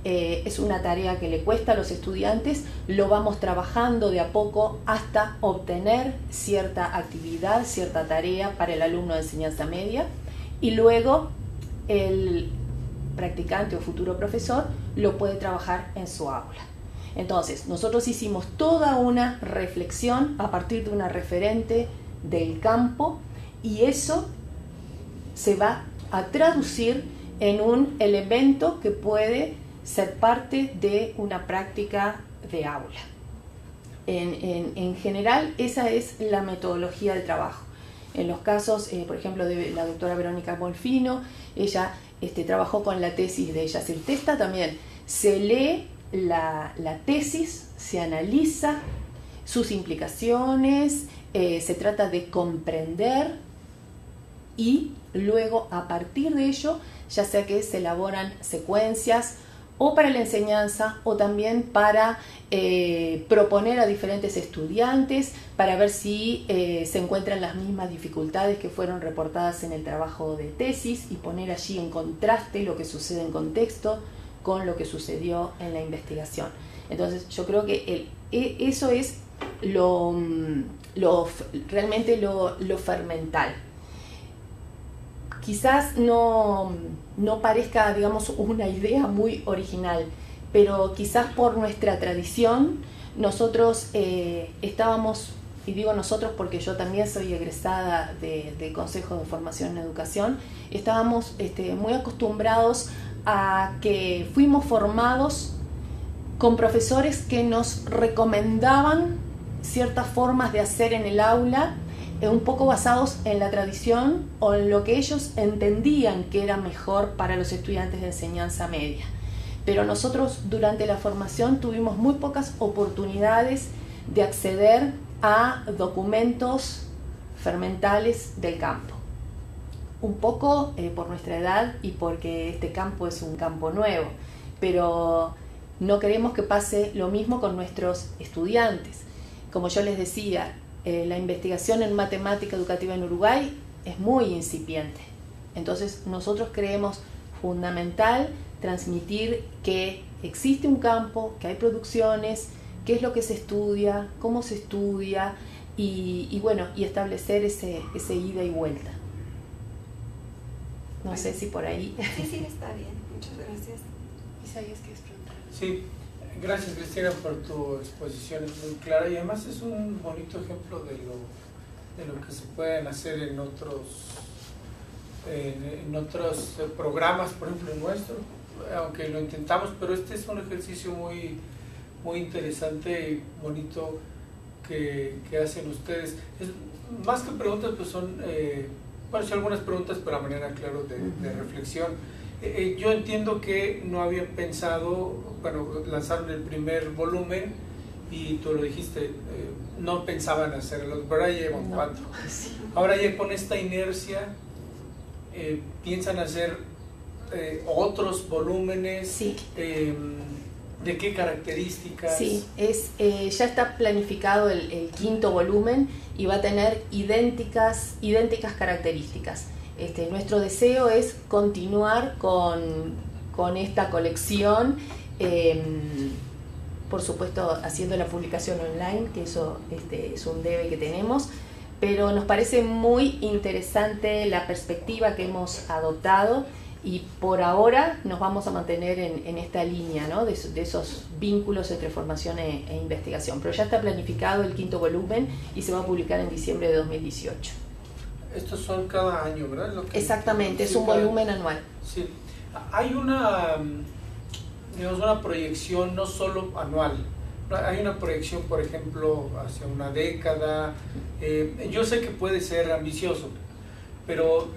Es una tarea que le cuesta a los estudiantes, lo vamos trabajando de a poco hasta obtener cierta actividad, cierta tarea para el alumno de enseñanza media y luego el practicante o futuro profesor lo puede trabajar en su aula. Entonces, nosotros hicimos toda una reflexión a partir de una referente del campo y eso se va a traducir en un elemento que puede ser parte de una práctica de aula. En general, esa es la metodología de trabajo. En los casos, por ejemplo, de la doctora Verónica Molfino, ella trabajó con la tesis de Yacir Testa también. Se lee la tesis, se analiza sus implicaciones, se trata de comprender y luego a partir de ello, ya sea que se elaboran secuencias o para la enseñanza o también para proponer a diferentes estudiantes para ver si se encuentran las mismas dificultades que fueron reportadas en el trabajo de tesis y poner allí en contraste lo que sucede en contexto con lo que sucedió en la investigación. Entonces yo creo que eso es realmente lo fermental. Quizás no parezca, digamos, una idea muy original, pero quizás por nuestra tradición nosotros estábamos, y digo nosotros porque yo también soy egresada de Consejo de Formación en Educación, estábamos muy acostumbrados a que fuimos formados con profesores que nos recomendaban ciertas formas de hacer en el aula, un poco basados en la tradición o en lo que ellos entendían que era mejor para los estudiantes de enseñanza media. Pero nosotros durante la formación tuvimos muy pocas oportunidades de acceder a documentos fermentales del campo. Un poco por nuestra edad y porque este campo es un campo nuevo, pero no queremos que pase lo mismo con nuestros estudiantes. Como yo les decía, la investigación en matemática educativa en Uruguay es muy incipiente. Entonces nosotros creemos fundamental transmitir que existe un campo, que hay producciones, qué es lo que se estudia, cómo se estudia y establecer ese ida y vuelta. No sé si por ahí. Sí, está bien. Muchas gracias. Isaías, ¿quieres preguntar? Sí. Gracias, Cristina, por tu exposición, es muy clara y además es un bonito ejemplo de lo que se pueden hacer en otros programas, por ejemplo el nuestro, aunque lo intentamos, pero este es un ejercicio muy, muy interesante y bonito que hacen ustedes. Más que preguntas, pues son algunas preguntas, pero a manera, claro, de reflexión. Yo entiendo que no habían pensado, lanzaron el primer volumen y tú lo dijiste, no pensaban hacerlo, pero ahora llevan 4. Ahora ya con esta inercia, piensan hacer otros volúmenes. Sí. ¿De qué características? Sí, ya está planificado el 5º volumen y va a tener idénticas características. Nuestro deseo es continuar con esta colección, por supuesto haciendo la publicación online, que eso es un debe que tenemos, pero nos parece muy interesante la perspectiva que hemos adoptado y por ahora nos vamos a mantener en esta línea, ¿no? de esos vínculos entre formación e investigación, pero ya está planificado el 5º volumen y se va a publicar en diciembre de 2018. Estos son cada año, ¿verdad? Exactamente, es un volumen anual. Sí. Hay una proyección no solo anual, hay una proyección, por ejemplo, hacia una década. Yo sé que puede ser ambicioso, pero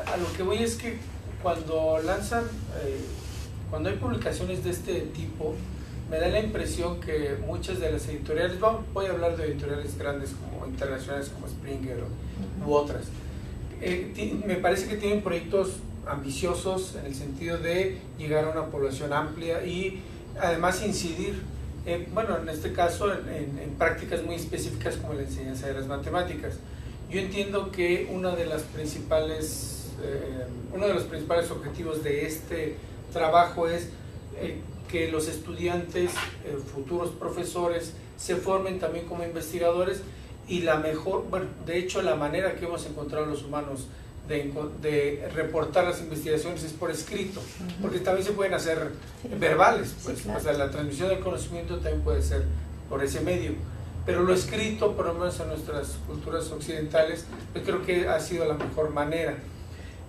a lo que voy es que cuando cuando hay publicaciones de este tipo, me da la impresión que muchas de las editoriales, voy a hablar de editoriales grandes como internacionales como Springer u otras, me parece que tienen proyectos ambiciosos en el sentido de llegar a una población amplia y además incidir, en este caso en prácticas muy específicas como la enseñanza de las matemáticas. Yo entiendo que uno de los principales objetivos de este trabajo es que los estudiantes, futuros profesores, se formen también como investigadores y la manera que hemos encontrado los humanos de reportar las investigaciones es por escrito, porque también se pueden hacer verbales, pues, sí, claro. O sea, la transmisión del conocimiento también puede ser por ese medio, pero lo escrito, por lo menos en nuestras culturas occidentales, yo creo que ha sido la mejor manera.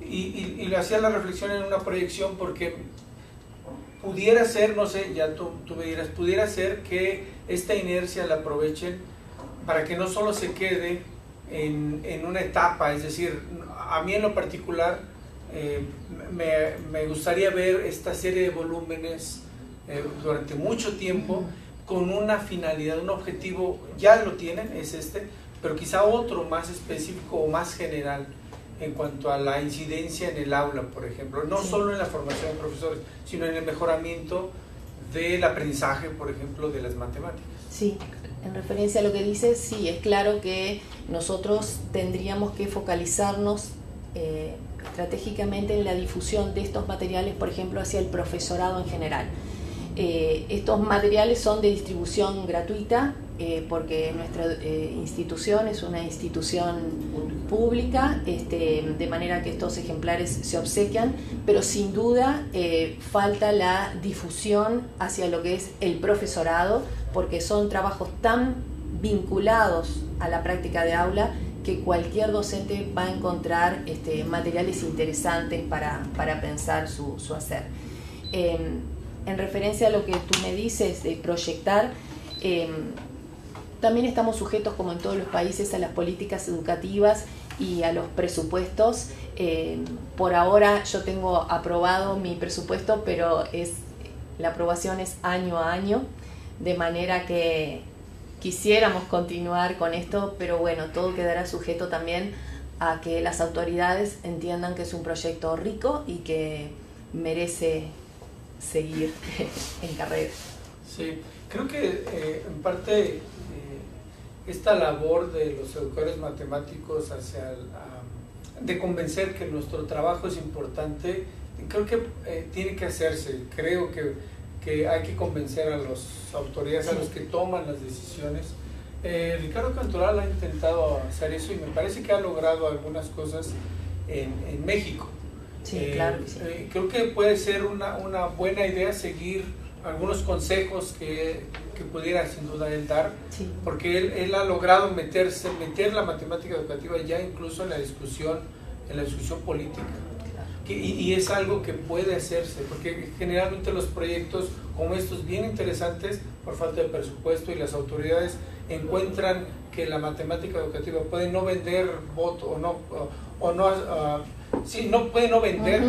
Y lo hacía la reflexión en una proyección porque pudiera ser, no sé, ya tú me dirás, pudiera ser que esta inercia la aprovechen para que no solo se quede en una etapa, es decir, a mí en lo particular me gustaría ver esta serie de volúmenes durante mucho tiempo con una finalidad, un objetivo, ya lo tienen, es este, pero quizá otro más específico o más general en cuanto a la incidencia en el aula, por ejemplo, no solo en la formación de profesores, sino en el mejoramiento del aprendizaje, por ejemplo, de las matemáticas. Sí, en referencia a lo que dices, sí, es claro que nosotros tendríamos que focalizarnos estratégicamente en la difusión de estos materiales, por ejemplo, hacia el profesorado en general. Estos materiales son de distribución gratuita, porque nuestra institución es una institución pública, de manera que estos ejemplares se obsequian, pero sin duda falta la difusión hacia lo que es el profesorado, porque son trabajos tan vinculados a la práctica de aula que cualquier docente va a encontrar materiales interesantes para pensar su hacer. En referencia a lo que tú me dices de proyectar, también estamos sujetos, como en todos los países, a las políticas educativas y a los presupuestos. Por ahora yo tengo aprobado mi presupuesto, pero la aprobación es año a año, de manera que quisiéramos continuar con esto, pero bueno, todo quedará sujeto también a que las autoridades entiendan que es un proyecto rico y que merece seguir en carrera. Sí, creo que en parte esta labor de los educadores matemáticos de convencer que nuestro trabajo es importante, creo que tiene que hacerse. Creo que hay que convencer a las autoridades, a los que toman las decisiones. Ricardo Cantoral ha intentado hacer eso y me parece que ha logrado algunas cosas en México. Sí, claro que sí. Creo que puede ser una buena idea seguir algunos consejos que pudiera sin duda él dar, sí, porque él ha logrado meter la matemática educativa ya incluso en la discusión política. Y es algo que puede hacerse, porque generalmente los proyectos como estos bien interesantes, por falta de presupuesto, y las autoridades encuentran que la matemática educativa puede no vender voto no puede no vender,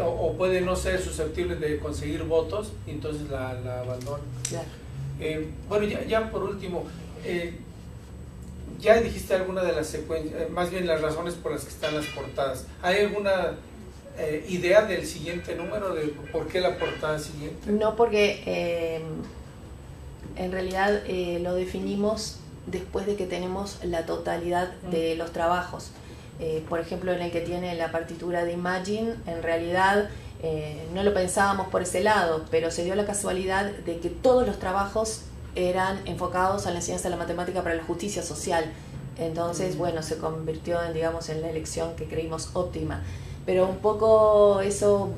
o puede no ser susceptible de conseguir votos, y entonces la abandonan. Claro. Bueno, ya por último, ya dijiste alguna de las secuencias, más bien las razones por las que están las portadas. ¿Hay alguna idea del siguiente número, de por qué la portada siguiente? No, porque en realidad lo definimos después de que tenemos la totalidad de los trabajos. Por ejemplo, en el que tiene la partitura de Imagine, en realidad no lo pensábamos por ese lado, pero se dio la casualidad de que todos los trabajos eran enfocados a la enseñanza de la matemática para la justicia social. Entonces, bueno, se convirtió en la elección que creímos óptima. Pero un poco eso,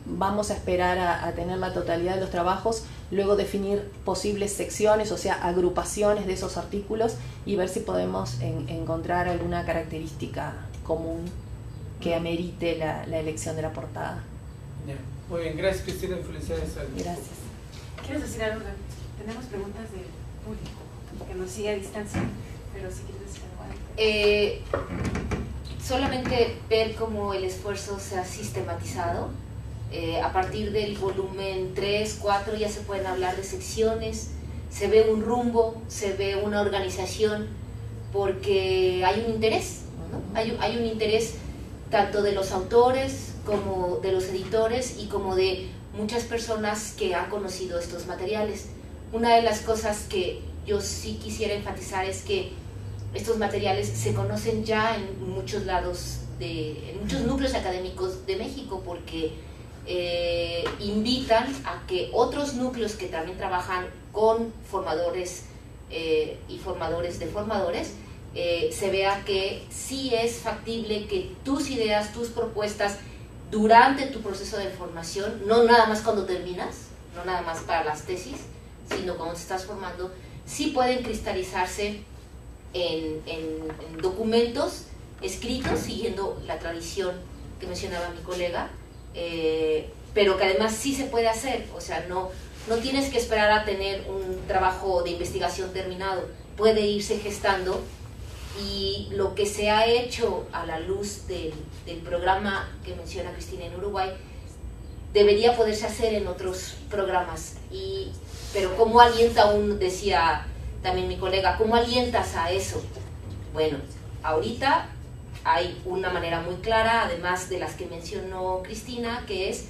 vamos a esperar a tener la totalidad de los trabajos, luego definir posibles secciones, o sea, agrupaciones de esos artículos, y ver si podemos encontrar alguna característica común que amerite la elección de la portada. Yeah. Muy bien, gracias Cristina, felicidades. Gracias. ¿Quieres decir algo? Tenemos preguntas del público que nos sigue a distancia, pero si quieres decir algo. Solamente ver cómo el esfuerzo se ha sistematizado. A partir del volumen 3, 4 ya se pueden hablar de secciones, se ve un rumbo, se ve una organización, porque hay un interés, ¿no? Hay un interés tanto de los autores como de los editores y como de muchas personas que han conocido estos materiales. Una de las cosas que yo sí quisiera enfatizar es que estos materiales se conocen ya en muchos lados, en muchos núcleos académicos de México, porque invitan a que otros núcleos que también trabajan con formadores y formadores de formadores, se vea que sí es factible que tus ideas, tus propuestas durante tu proceso de formación, no nada más cuando terminas, no nada más para las tesis, sino cuando te estás formando, sí pueden cristalizarse en documentos escritos siguiendo la tradición que mencionaba mi colega, pero que además sí se puede hacer, o sea, no tienes que esperar a tener un trabajo de investigación terminado, puede irse gestando. Y lo que se ha hecho a la luz del programa que menciona Cristina en Uruguay debería poderse hacer en otros programas. Pero ¿cómo alienta decía también mi colega, cómo alientas a eso? Bueno, ahorita hay una manera muy clara, además de las que mencionó Cristina, que es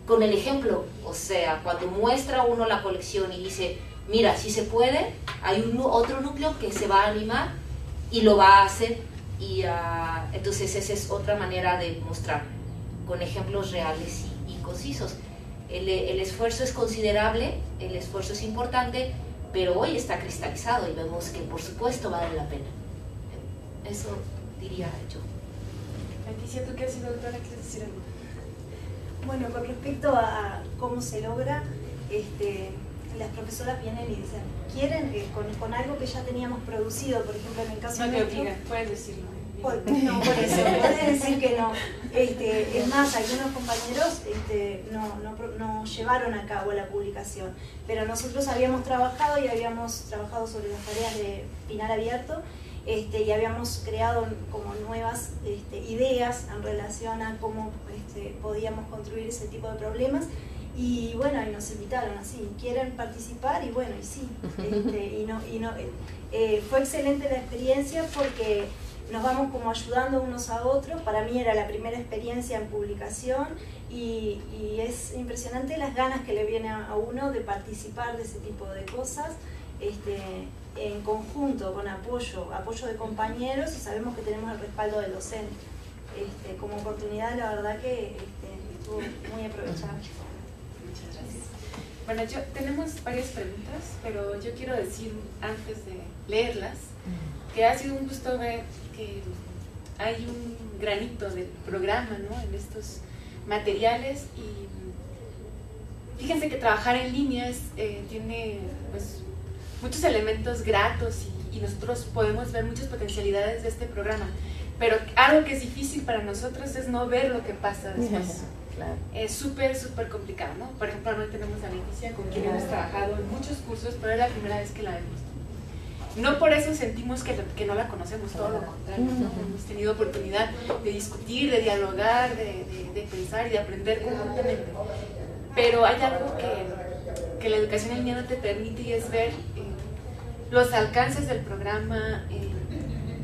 con el ejemplo. O sea, cuando muestra uno la colección y dice, mira, si se puede, hay otro núcleo que se va a animar y lo va a hacer, y entonces esa es otra manera de mostrar, con ejemplos reales y concisos. El esfuerzo es considerable, el esfuerzo es importante, pero hoy está cristalizado y vemos que por supuesto vale la pena. Eso diría yo. Leticia, ¿tú qué has sido doctora? ¿Quieres decir algo? Bueno, con respecto a cómo se logra, las profesoras vienen y dicen, quieren con algo que ya teníamos producido, por ejemplo, en el caso no te nuestro, obligan, puedes decirlo. no, por eso, puedes decir que no. Es más, algunos compañeros no llevaron a cabo la publicación, pero nosotros habíamos trabajado sobre las tareas de final abierto, y habíamos creado como nuevas ideas en relación a cómo podíamos construir ese tipo de problemas. Y bueno, y nos invitaron así, ¿quieren participar? Y bueno, y sí, fue excelente la experiencia porque nos vamos como ayudando unos a otros. Para mí era la primera experiencia en publicación y es impresionante las ganas que le viene a uno de participar de ese tipo de cosas, en conjunto, con apoyo de compañeros, y sabemos que tenemos el respaldo del docente. Como oportunidad, la verdad que estuvo muy aprovechable. Muchas gracias. Bueno, tenemos varias preguntas, pero yo quiero decir, antes de leerlas, que ha sido un gusto ver que hay un granito del programa, ¿no?, en estos materiales. Y fíjense que trabajar en línea tiene pues muchos elementos gratos y nosotros podemos ver muchas potencialidades de este programa, pero algo que es difícil para nosotros es no ver lo que pasa después. Claro. Es súper complicado, ¿no? Por ejemplo, hoy tenemos a Leticia, con quien hemos trabajado en muchos cursos, pero es la primera vez que la vemos. No por eso sentimos que no la conocemos, todo lo contrario, ¿no? Hemos tenido oportunidad de discutir, de dialogar, de pensar y de aprender conjuntamente. Pero hay algo que la educación en línea no te permite, y es ver los alcances del programa,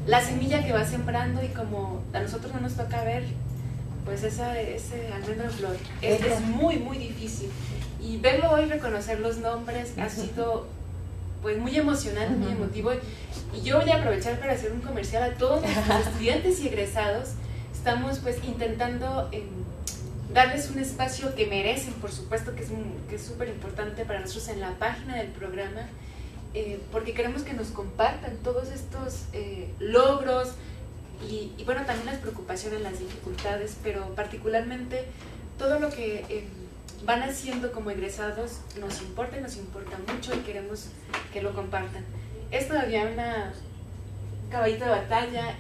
la semilla que va sembrando, y como a nosotros no nos toca ver pues ese almendro en flor, es muy difícil, y verlo hoy, reconocer los nombres, ha sido pues muy emocionante, muy emotivo, y yo voy a aprovechar para hacer un comercial a todos nuestros estudiantes y egresados. Estamos pues intentando darles un espacio que merecen, por supuesto que es súper importante para nosotros en la página del programa, porque queremos que nos compartan todos estos logros y bueno, también las preocupaciones, las dificultades, pero particularmente todo lo que van haciendo como egresados nos importa mucho, y queremos que lo compartan. Es todavía un caballito de batalla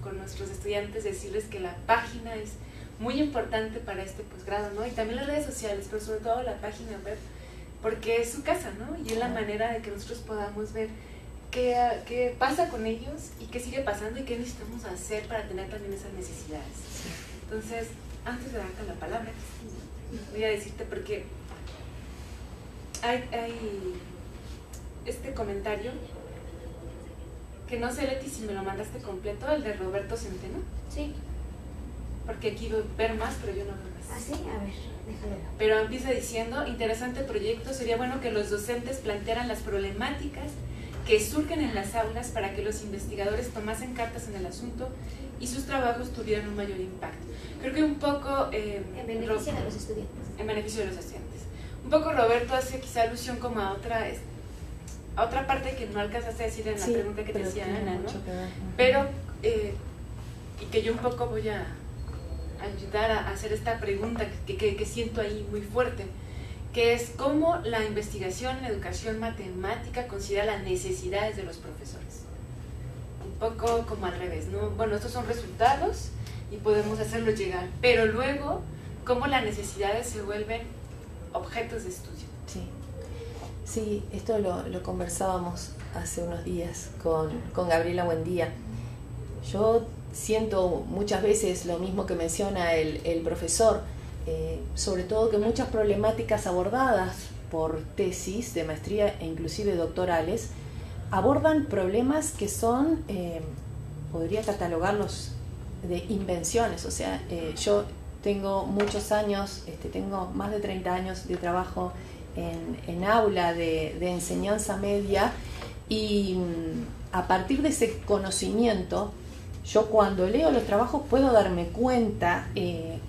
con nuestros estudiantes, decirles que la página es muy importante para este posgrado, ¿no? Y también las redes sociales, pero sobre todo la página web, porque es su casa, ¿no? Y es la manera de que nosotros podamos ver qué pasa con ellos y qué sigue pasando y qué necesitamos hacer para tener también esas necesidades. Entonces, antes de darte la palabra, voy a decirte, porque hay este comentario que no sé, Leti, si me lo mandaste completo, el de Roberto Centeno. Sí. Porque aquí ver más, pero yo no veo más. ¿Ah, sí? A ver, déjalo. Pero empieza diciendo, interesante proyecto, sería bueno que los docentes plantearan las problemáticas que surgen en las aulas para que los investigadores tomasen cartas en el asunto y sus trabajos tuvieran un mayor impacto. Creo que un poco... en beneficio de los estudiantes. En beneficio de los estudiantes. Un poco Roberto hace quizá alusión como a otra parte que no alcanzaste a decir en la pregunta que te hacía Ana, ¿no? Pero, y que yo un poco voy a ayudar a hacer esta pregunta que siento ahí muy fuerte, que es cómo la investigación en educación matemática considera las necesidades de los profesores. Un poco como al revés, ¿no? Bueno, estos son resultados y podemos hacerlos llegar, pero luego cómo las necesidades se vuelven objetos de estudio. Sí, esto lo conversábamos hace unos días con Gabriela Buendía. Yo siento muchas veces lo mismo que menciona el profesor, sobre todo que muchas problemáticas abordadas por tesis de maestría e inclusive doctorales abordan problemas que son, podría catalogarlos de invenciones. O sea, yo tengo muchos años, tengo más de 30 años de trabajo en aula de enseñanza media, y a partir de ese conocimiento, yo cuando leo los trabajos puedo darme cuenta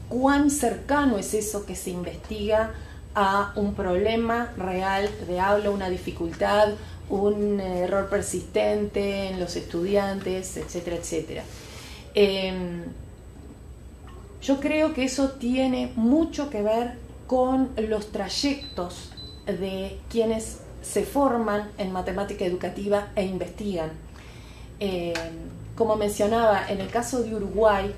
cuán cercano es eso que se investiga a un problema real de aula, una dificultad, un error persistente en los estudiantes, etcétera, etcétera. Yo creo que eso tiene mucho que ver con los trayectos de quienes se forman en matemática educativa e investigan. Como mencionaba, en el caso de Uruguay,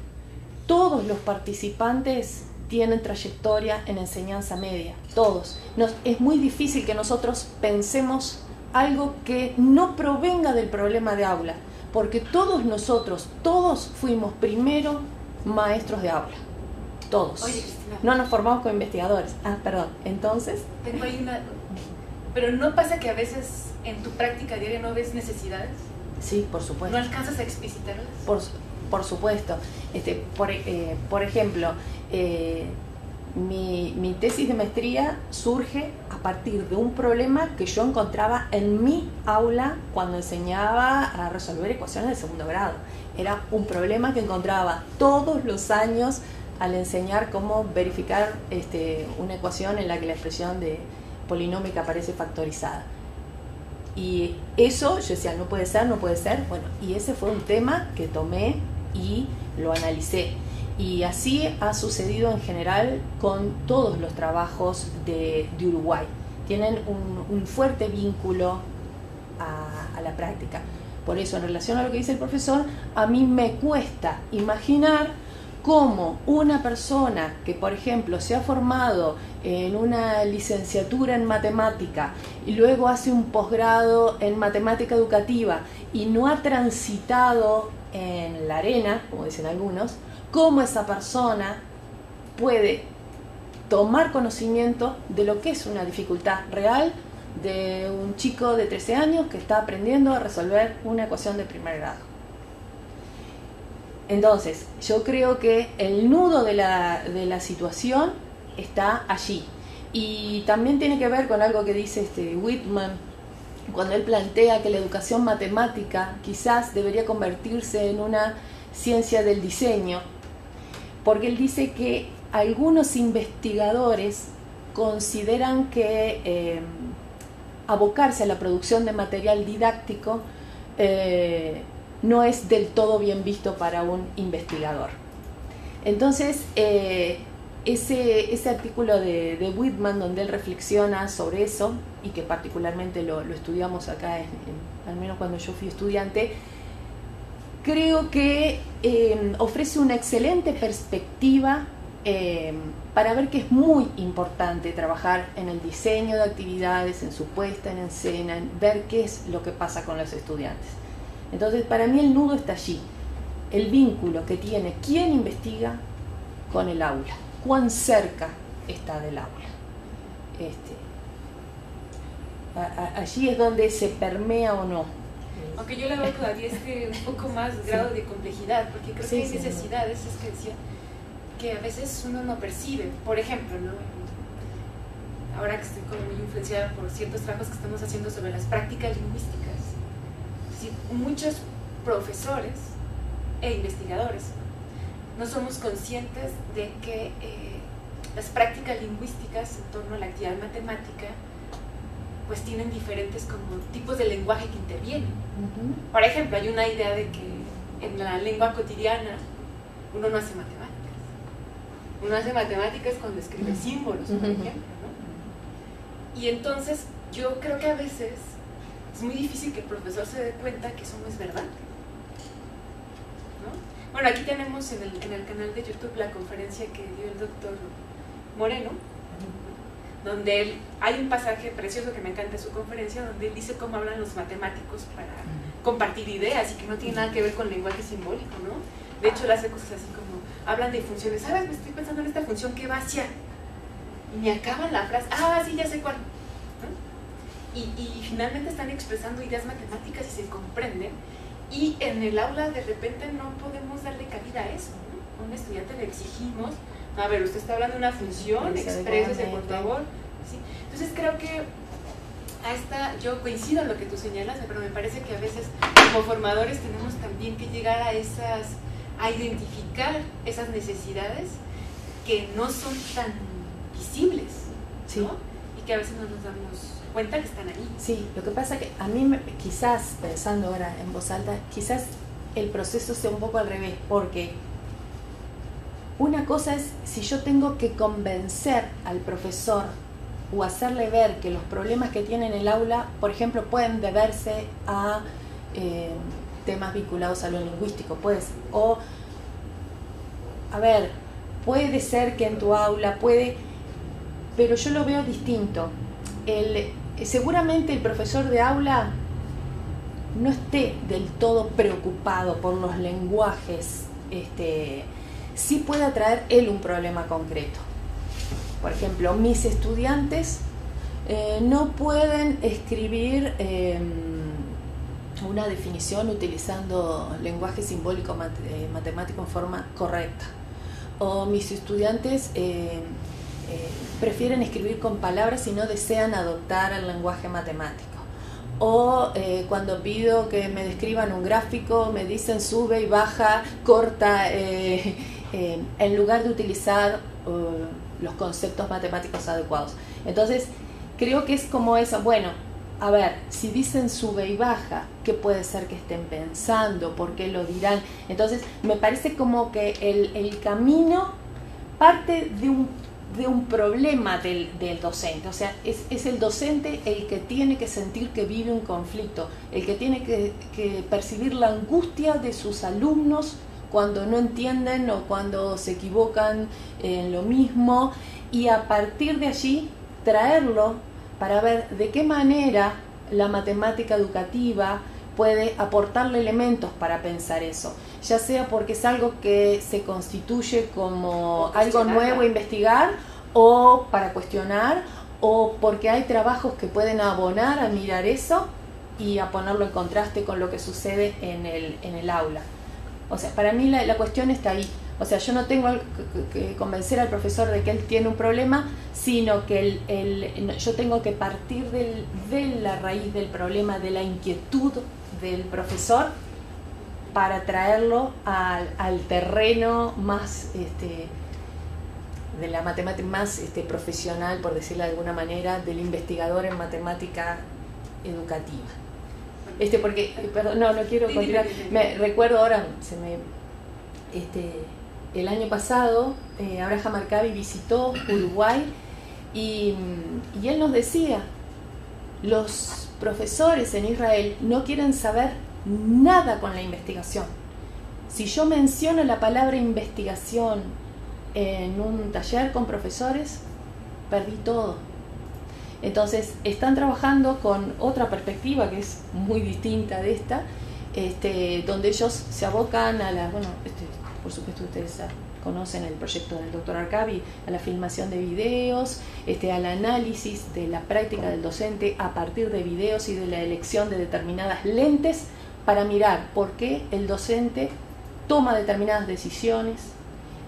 todos los participantes tienen trayectoria en enseñanza media, todos. Es muy difícil que nosotros pensemos algo que no provenga del problema de aula, porque todos nosotros, todos fuimos primero maestros de aula, todos. Oye, Cristina, no nos formamos como investigadores. Perdón, entonces... tengo ahí una... Pero ¿no pasa que a veces en tu práctica diaria no ves necesidades? Sí, por supuesto. ¿No alcanzas a explicitarlas? Por supuesto. Por ejemplo, mi tesis de maestría surge a partir de un problema que yo encontraba en mi aula cuando enseñaba a resolver ecuaciones de segundo grado. Era un problema que encontraba todos los años al enseñar cómo verificar una ecuación en la que la expresión de polinómica aparece factorizada. Y eso, yo decía, no puede ser. Bueno, y ese fue un tema que tomé y lo analicé. Y así ha sucedido en general con todos los trabajos de Uruguay. Tienen un fuerte vínculo a la práctica. Por eso, en relación a lo que dice el profesor, a mí me cuesta imaginar cómo una persona que, por ejemplo, se ha formado en una licenciatura en matemática y luego hace un posgrado en matemática educativa y no ha transitado en la arena, como dicen algunos, cómo esa persona puede tomar conocimiento de lo que es una dificultad real de un chico de 13 años que está aprendiendo a resolver una ecuación de primer grado. Entonces, yo creo que el nudo de la situación está allí. Y también tiene que ver con algo que dice Whitman, cuando él plantea que la educación matemática quizás debería convertirse en una ciencia del diseño, porque él dice que algunos investigadores consideran que abocarse a la producción de material didáctico no es del todo bien visto para un investigador. Entonces, ese artículo de Whitman, donde él reflexiona sobre eso, y que particularmente lo estudiamos acá, al menos cuando yo fui estudiante, creo que ofrece una excelente perspectiva para ver que es muy importante trabajar en el diseño de actividades, en su puesta en escena, en ver qué es lo que pasa con los estudiantes. Entonces, para mí el nudo está allí, el vínculo que tiene quien investiga con el aula, cuán cerca está del aula. Allí es donde se permea o no. Aunque yo le veo todavía un poco más grado de complejidad, porque creo que hay necesidades, es que decía, que a veces uno no percibe. Por ejemplo, ¿no? Ahora que estoy como muy influenciada por ciertos trabajos que estamos haciendo sobre las prácticas lingüísticas, es decir, muchos profesores e investigadores no somos conscientes de que las prácticas lingüísticas en torno a la actividad matemática pues tienen diferentes como tipos de lenguaje que intervienen. Por ejemplo, hay una idea de que en la lengua cotidiana uno no hace matemáticas. Uno hace matemáticas cuando escribe símbolos, por ejemplo, ¿no? Y entonces yo creo que a veces es muy difícil que el profesor se dé cuenta que eso no es verdad, ¿no? Bueno, aquí tenemos en el canal de YouTube la conferencia que dio el doctor Moreno, donde hay un pasaje precioso que me encanta de su conferencia, donde él dice cómo hablan los matemáticos para compartir ideas y que no tiene nada que ver con lenguaje simbólico, ¿no? De hecho, él hace cosas así como, hablan de funciones, ¿sabes? Me estoy pensando en esta función que va hacia, y me acaban la frase, sí, ya sé cuál, ¿no? Y finalmente están expresando ideas matemáticas y se comprenden, y en el aula de repente no podemos darle cabida a eso, ¿no? A un estudiante le exigimos, a ver, usted está hablando de una función, exprésese por favor, ¿sí? Entonces creo que yo coincido en lo que tú señalas, pero me parece que a veces como formadores tenemos también que llegar a identificar esas necesidades que no son tan visibles, ¿no? Sí. Y que a veces no nos damos cuenta que están ahí. Sí, lo que pasa que a mí quizás, pensando ahora en voz alta, quizás el proceso sea un poco al revés, porque una cosa es si yo tengo que convencer al profesor o hacerle ver que los problemas que tiene en el aula, por ejemplo, pueden deberse a temas vinculados a lo lingüístico, pues, o, a ver, puede ser que en tu aula pero yo lo veo distinto. Seguramente el profesor de aula no esté del todo preocupado por los lenguajes, sí puede traer él un problema concreto. Por ejemplo, mis estudiantes no pueden escribir una definición utilizando lenguaje simbólico matemático en forma correcta. O mis estudiantes prefieren escribir con palabras y no desean adoptar el lenguaje matemático. O cuando pido que me describan un gráfico, me dicen sube y baja, corta, en lugar de utilizar los conceptos matemáticos adecuados. Entonces, creo que es como eso, bueno, a ver, si dicen sube y baja, ¿qué puede ser que estén pensando? ¿Por qué lo dirán? Entonces, me parece como que el camino parte de un problema del docente, o sea, es el docente el que tiene que sentir que vive un conflicto, el que tiene que percibir la angustia de sus alumnos cuando no entienden o cuando se equivocan en lo mismo, y a partir de allí traerlo para ver de qué manera la matemática educativa puede aportarle elementos para pensar eso, ya sea porque es algo que se constituye como algo nuevo a investigar, o para cuestionar, o porque hay trabajos que pueden abonar a mirar eso y a ponerlo en contraste con lo que sucede en el aula. O sea, para mí la cuestión está ahí. O sea, yo no tengo que convencer al profesor de que él tiene un problema, sino que yo tengo que partir de la raíz del problema, de la inquietud del profesor, para traerlo al terreno más de la matemática más profesional, por decirlo de alguna manera, del investigador en matemática educativa. Porque, perdón, no quiero continuar. Me recuerdo ahora, el año pasado, Abraham Arcabi visitó Uruguay y él nos decía, los profesores en Israel no quieren saber nada con la investigación. Si yo menciono la palabra investigación en un taller con profesores, perdí todo. Entonces están trabajando con otra perspectiva que es muy distinta de esta, donde ellos se abocan a por supuesto ustedes conocen el proyecto del doctor Arcabi, a la filmación de videos, al análisis de la práctica del docente a partir de videos y de la elección de determinadas lentes para mirar por qué el docente toma determinadas decisiones,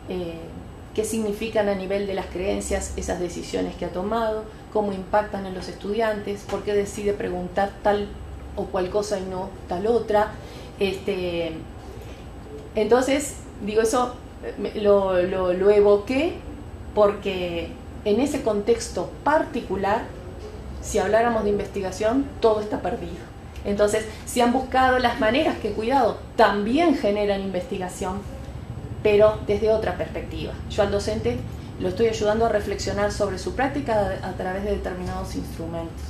qué significan a nivel de las creencias esas decisiones que ha tomado, cómo impactan en los estudiantes, por qué decide preguntar tal o cual cosa y no tal otra. Entonces, digo, eso lo evoqué porque en ese contexto particular, si habláramos de investigación, todo está perdido. Entonces, se han buscado las maneras que, cuidado, también generan investigación, pero desde otra perspectiva. Yo al docente lo estoy ayudando a reflexionar sobre su práctica a través de determinados instrumentos.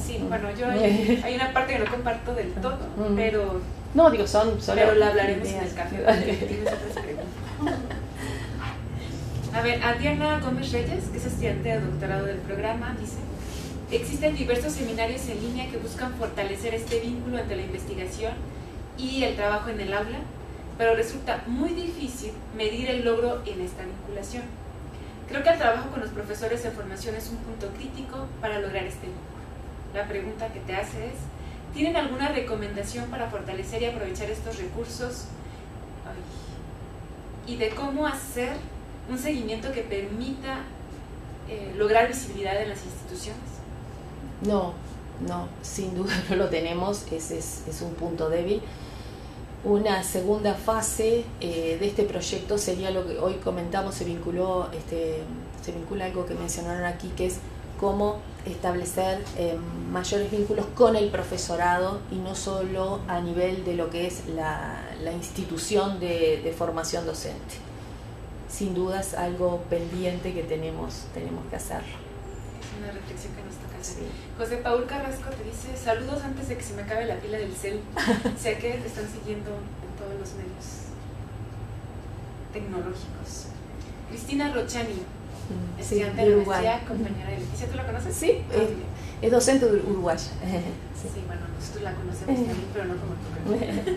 Sí, bueno, yo hay una parte que no comparto del todo, pero No, digo, son pero lo hablaremos en ideas. el café. Tienes otras preguntas. A ver, Adriana Gómez Reyes, que es estudiante de doctorado del programa, dice: existen diversos seminarios en línea que buscan fortalecer este vínculo entre la investigación y el trabajo en el aula, pero resulta muy difícil medir el logro en esta vinculación. Creo que el trabajo con los profesores de formación es un punto crítico para lograr este vínculo. La pregunta que te hace es: ¿tienen alguna recomendación para fortalecer y aprovechar estos recursos? Y de cómo hacer un seguimiento que permita lograr visibilidad en las instituciones. No, sin duda no lo tenemos, ese es un punto débil. Una segunda fase de este proyecto sería lo que hoy comentamos, se vincula algo que mencionaron aquí, que es cómo establecer mayores vínculos con el profesorado y no solo a nivel de lo que es la institución de formación docente. Sin duda es algo pendiente que tenemos que hacerlo. Es una reflexión que nos toca hacer. Sí. José Paul Carrasco te dice: saludos antes de que se me acabe la pila del cel. Sé que te están siguiendo en todos los medios tecnológicos. Cristina Rochani, estudiante de la universidad, compañera de Leticia. ¿Tú la conoces? Sí, es docente uruguaya. Sí, bueno, nosotros la conocemos también, pero no como tú.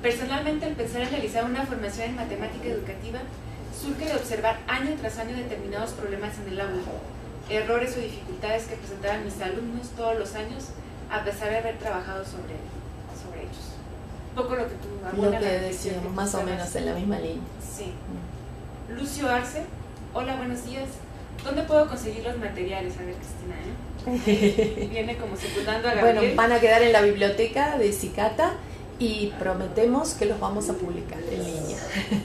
Personalmente, el pensar en realizar una formación en matemática educativa surge de observar año tras año determinados problemas en el aula, errores o dificultades que presentaban mis alumnos todos los años, a pesar de haber trabajado sobre ellos. Un poco lo que tú Lo que decíamos, más o menos en la misma línea. Sí. Lucio Arce: hola, buenos días. ¿Dónde puedo conseguir los materiales? A ver, Cristina, viene como secundando a Gabriel. Bueno, van a quedar en la biblioteca de Cicata y prometemos que los vamos a publicar en línea.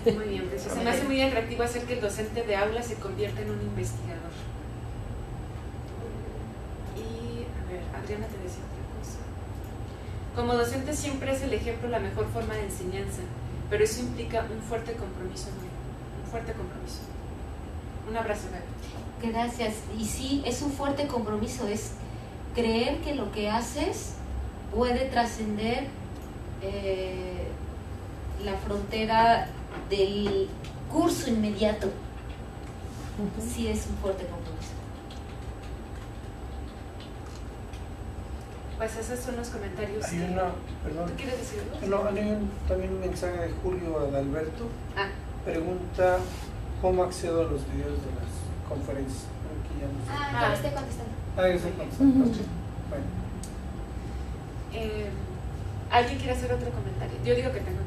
Muy bien, precioso. Se me hace muy atractivo hacer que el docente de aula se convierta en un investigador. Y, a ver, Adriana te decía otra cosa. Como docente siempre es el ejemplo la mejor forma de enseñanza, pero eso implica un fuerte compromiso. Un abrazo, Gaby. Gracias. Y sí, es un fuerte compromiso, es creer que lo que haces puede trascender la frontera del curso inmediato. Sí, es un fuerte compromiso. Pues esos son los comentarios. Hay perdón. ¿Tú quieres decir algo? No, hay también un mensaje de Julio Adalberto. Pregunta: ¿cómo accedo a los videos de las conferencias? Aquí ya no sé. Ya lo estoy contestando. Ya estoy contestando. Bueno. ¿Alguien quiere hacer otro comentario? Yo digo que tengo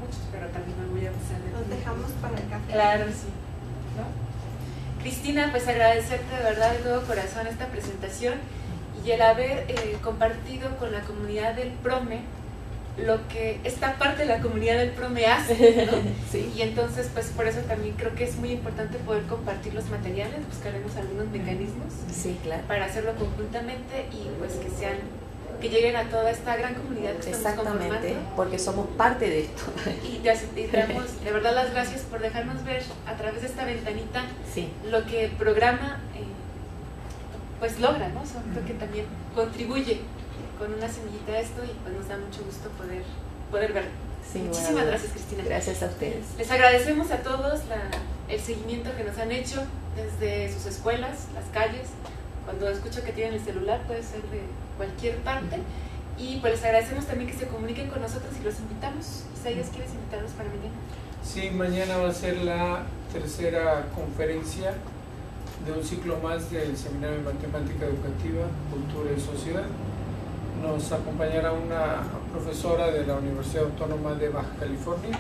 muchos, pero también me voy a empezar. Los dejamos para el café. Claro, sí. ¿No? Cristina, pues agradecerte de verdad de todo corazón esta presentación y el haber compartido con la comunidad del PROME lo que esta parte de la comunidad del PROME hace, ¿no? Sí. Y entonces, pues por eso también creo que es muy importante poder compartir los materiales, buscaremos algunos mecanismos Sí, claro. para hacerlo conjuntamente y pues que lleguen a toda esta gran comunidad que estamos Exactamente, conformando. porque somos parte de esto. Y te damos de verdad las gracias por dejarnos ver a través de esta ventanita Sí. lo que el programa pues logra, ¿no? Creo que también contribuye con una semillita a esto y pues nos da mucho gusto poder verlo. Sí, Muchísimas bueno, gracias, Cristina. Gracias a ustedes. Les agradecemos a todos el seguimiento que nos han hecho desde sus escuelas, las calles. Cuando escucho que tienen el celular, puede ser de cualquier parte. Y pues les agradecemos también que se comuniquen con nosotros y los invitamos. Isaías, ¿quieres invitarlos para mañana? Sí, mañana va a ser la tercera conferencia de un ciclo más del Seminario de Matemática Educativa, Cultura y Sociedad. Nos acompañará una profesora de la Universidad Autónoma de Baja California.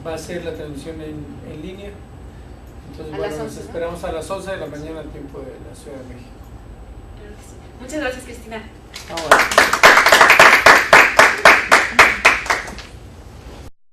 Va a ser la transmisión en línea. Entonces, a bueno, las 11, nos esperamos a las 11 de la mañana, tiempo de la Ciudad de México. Claro que sí. Muchas gracias, Cristina. Ahora.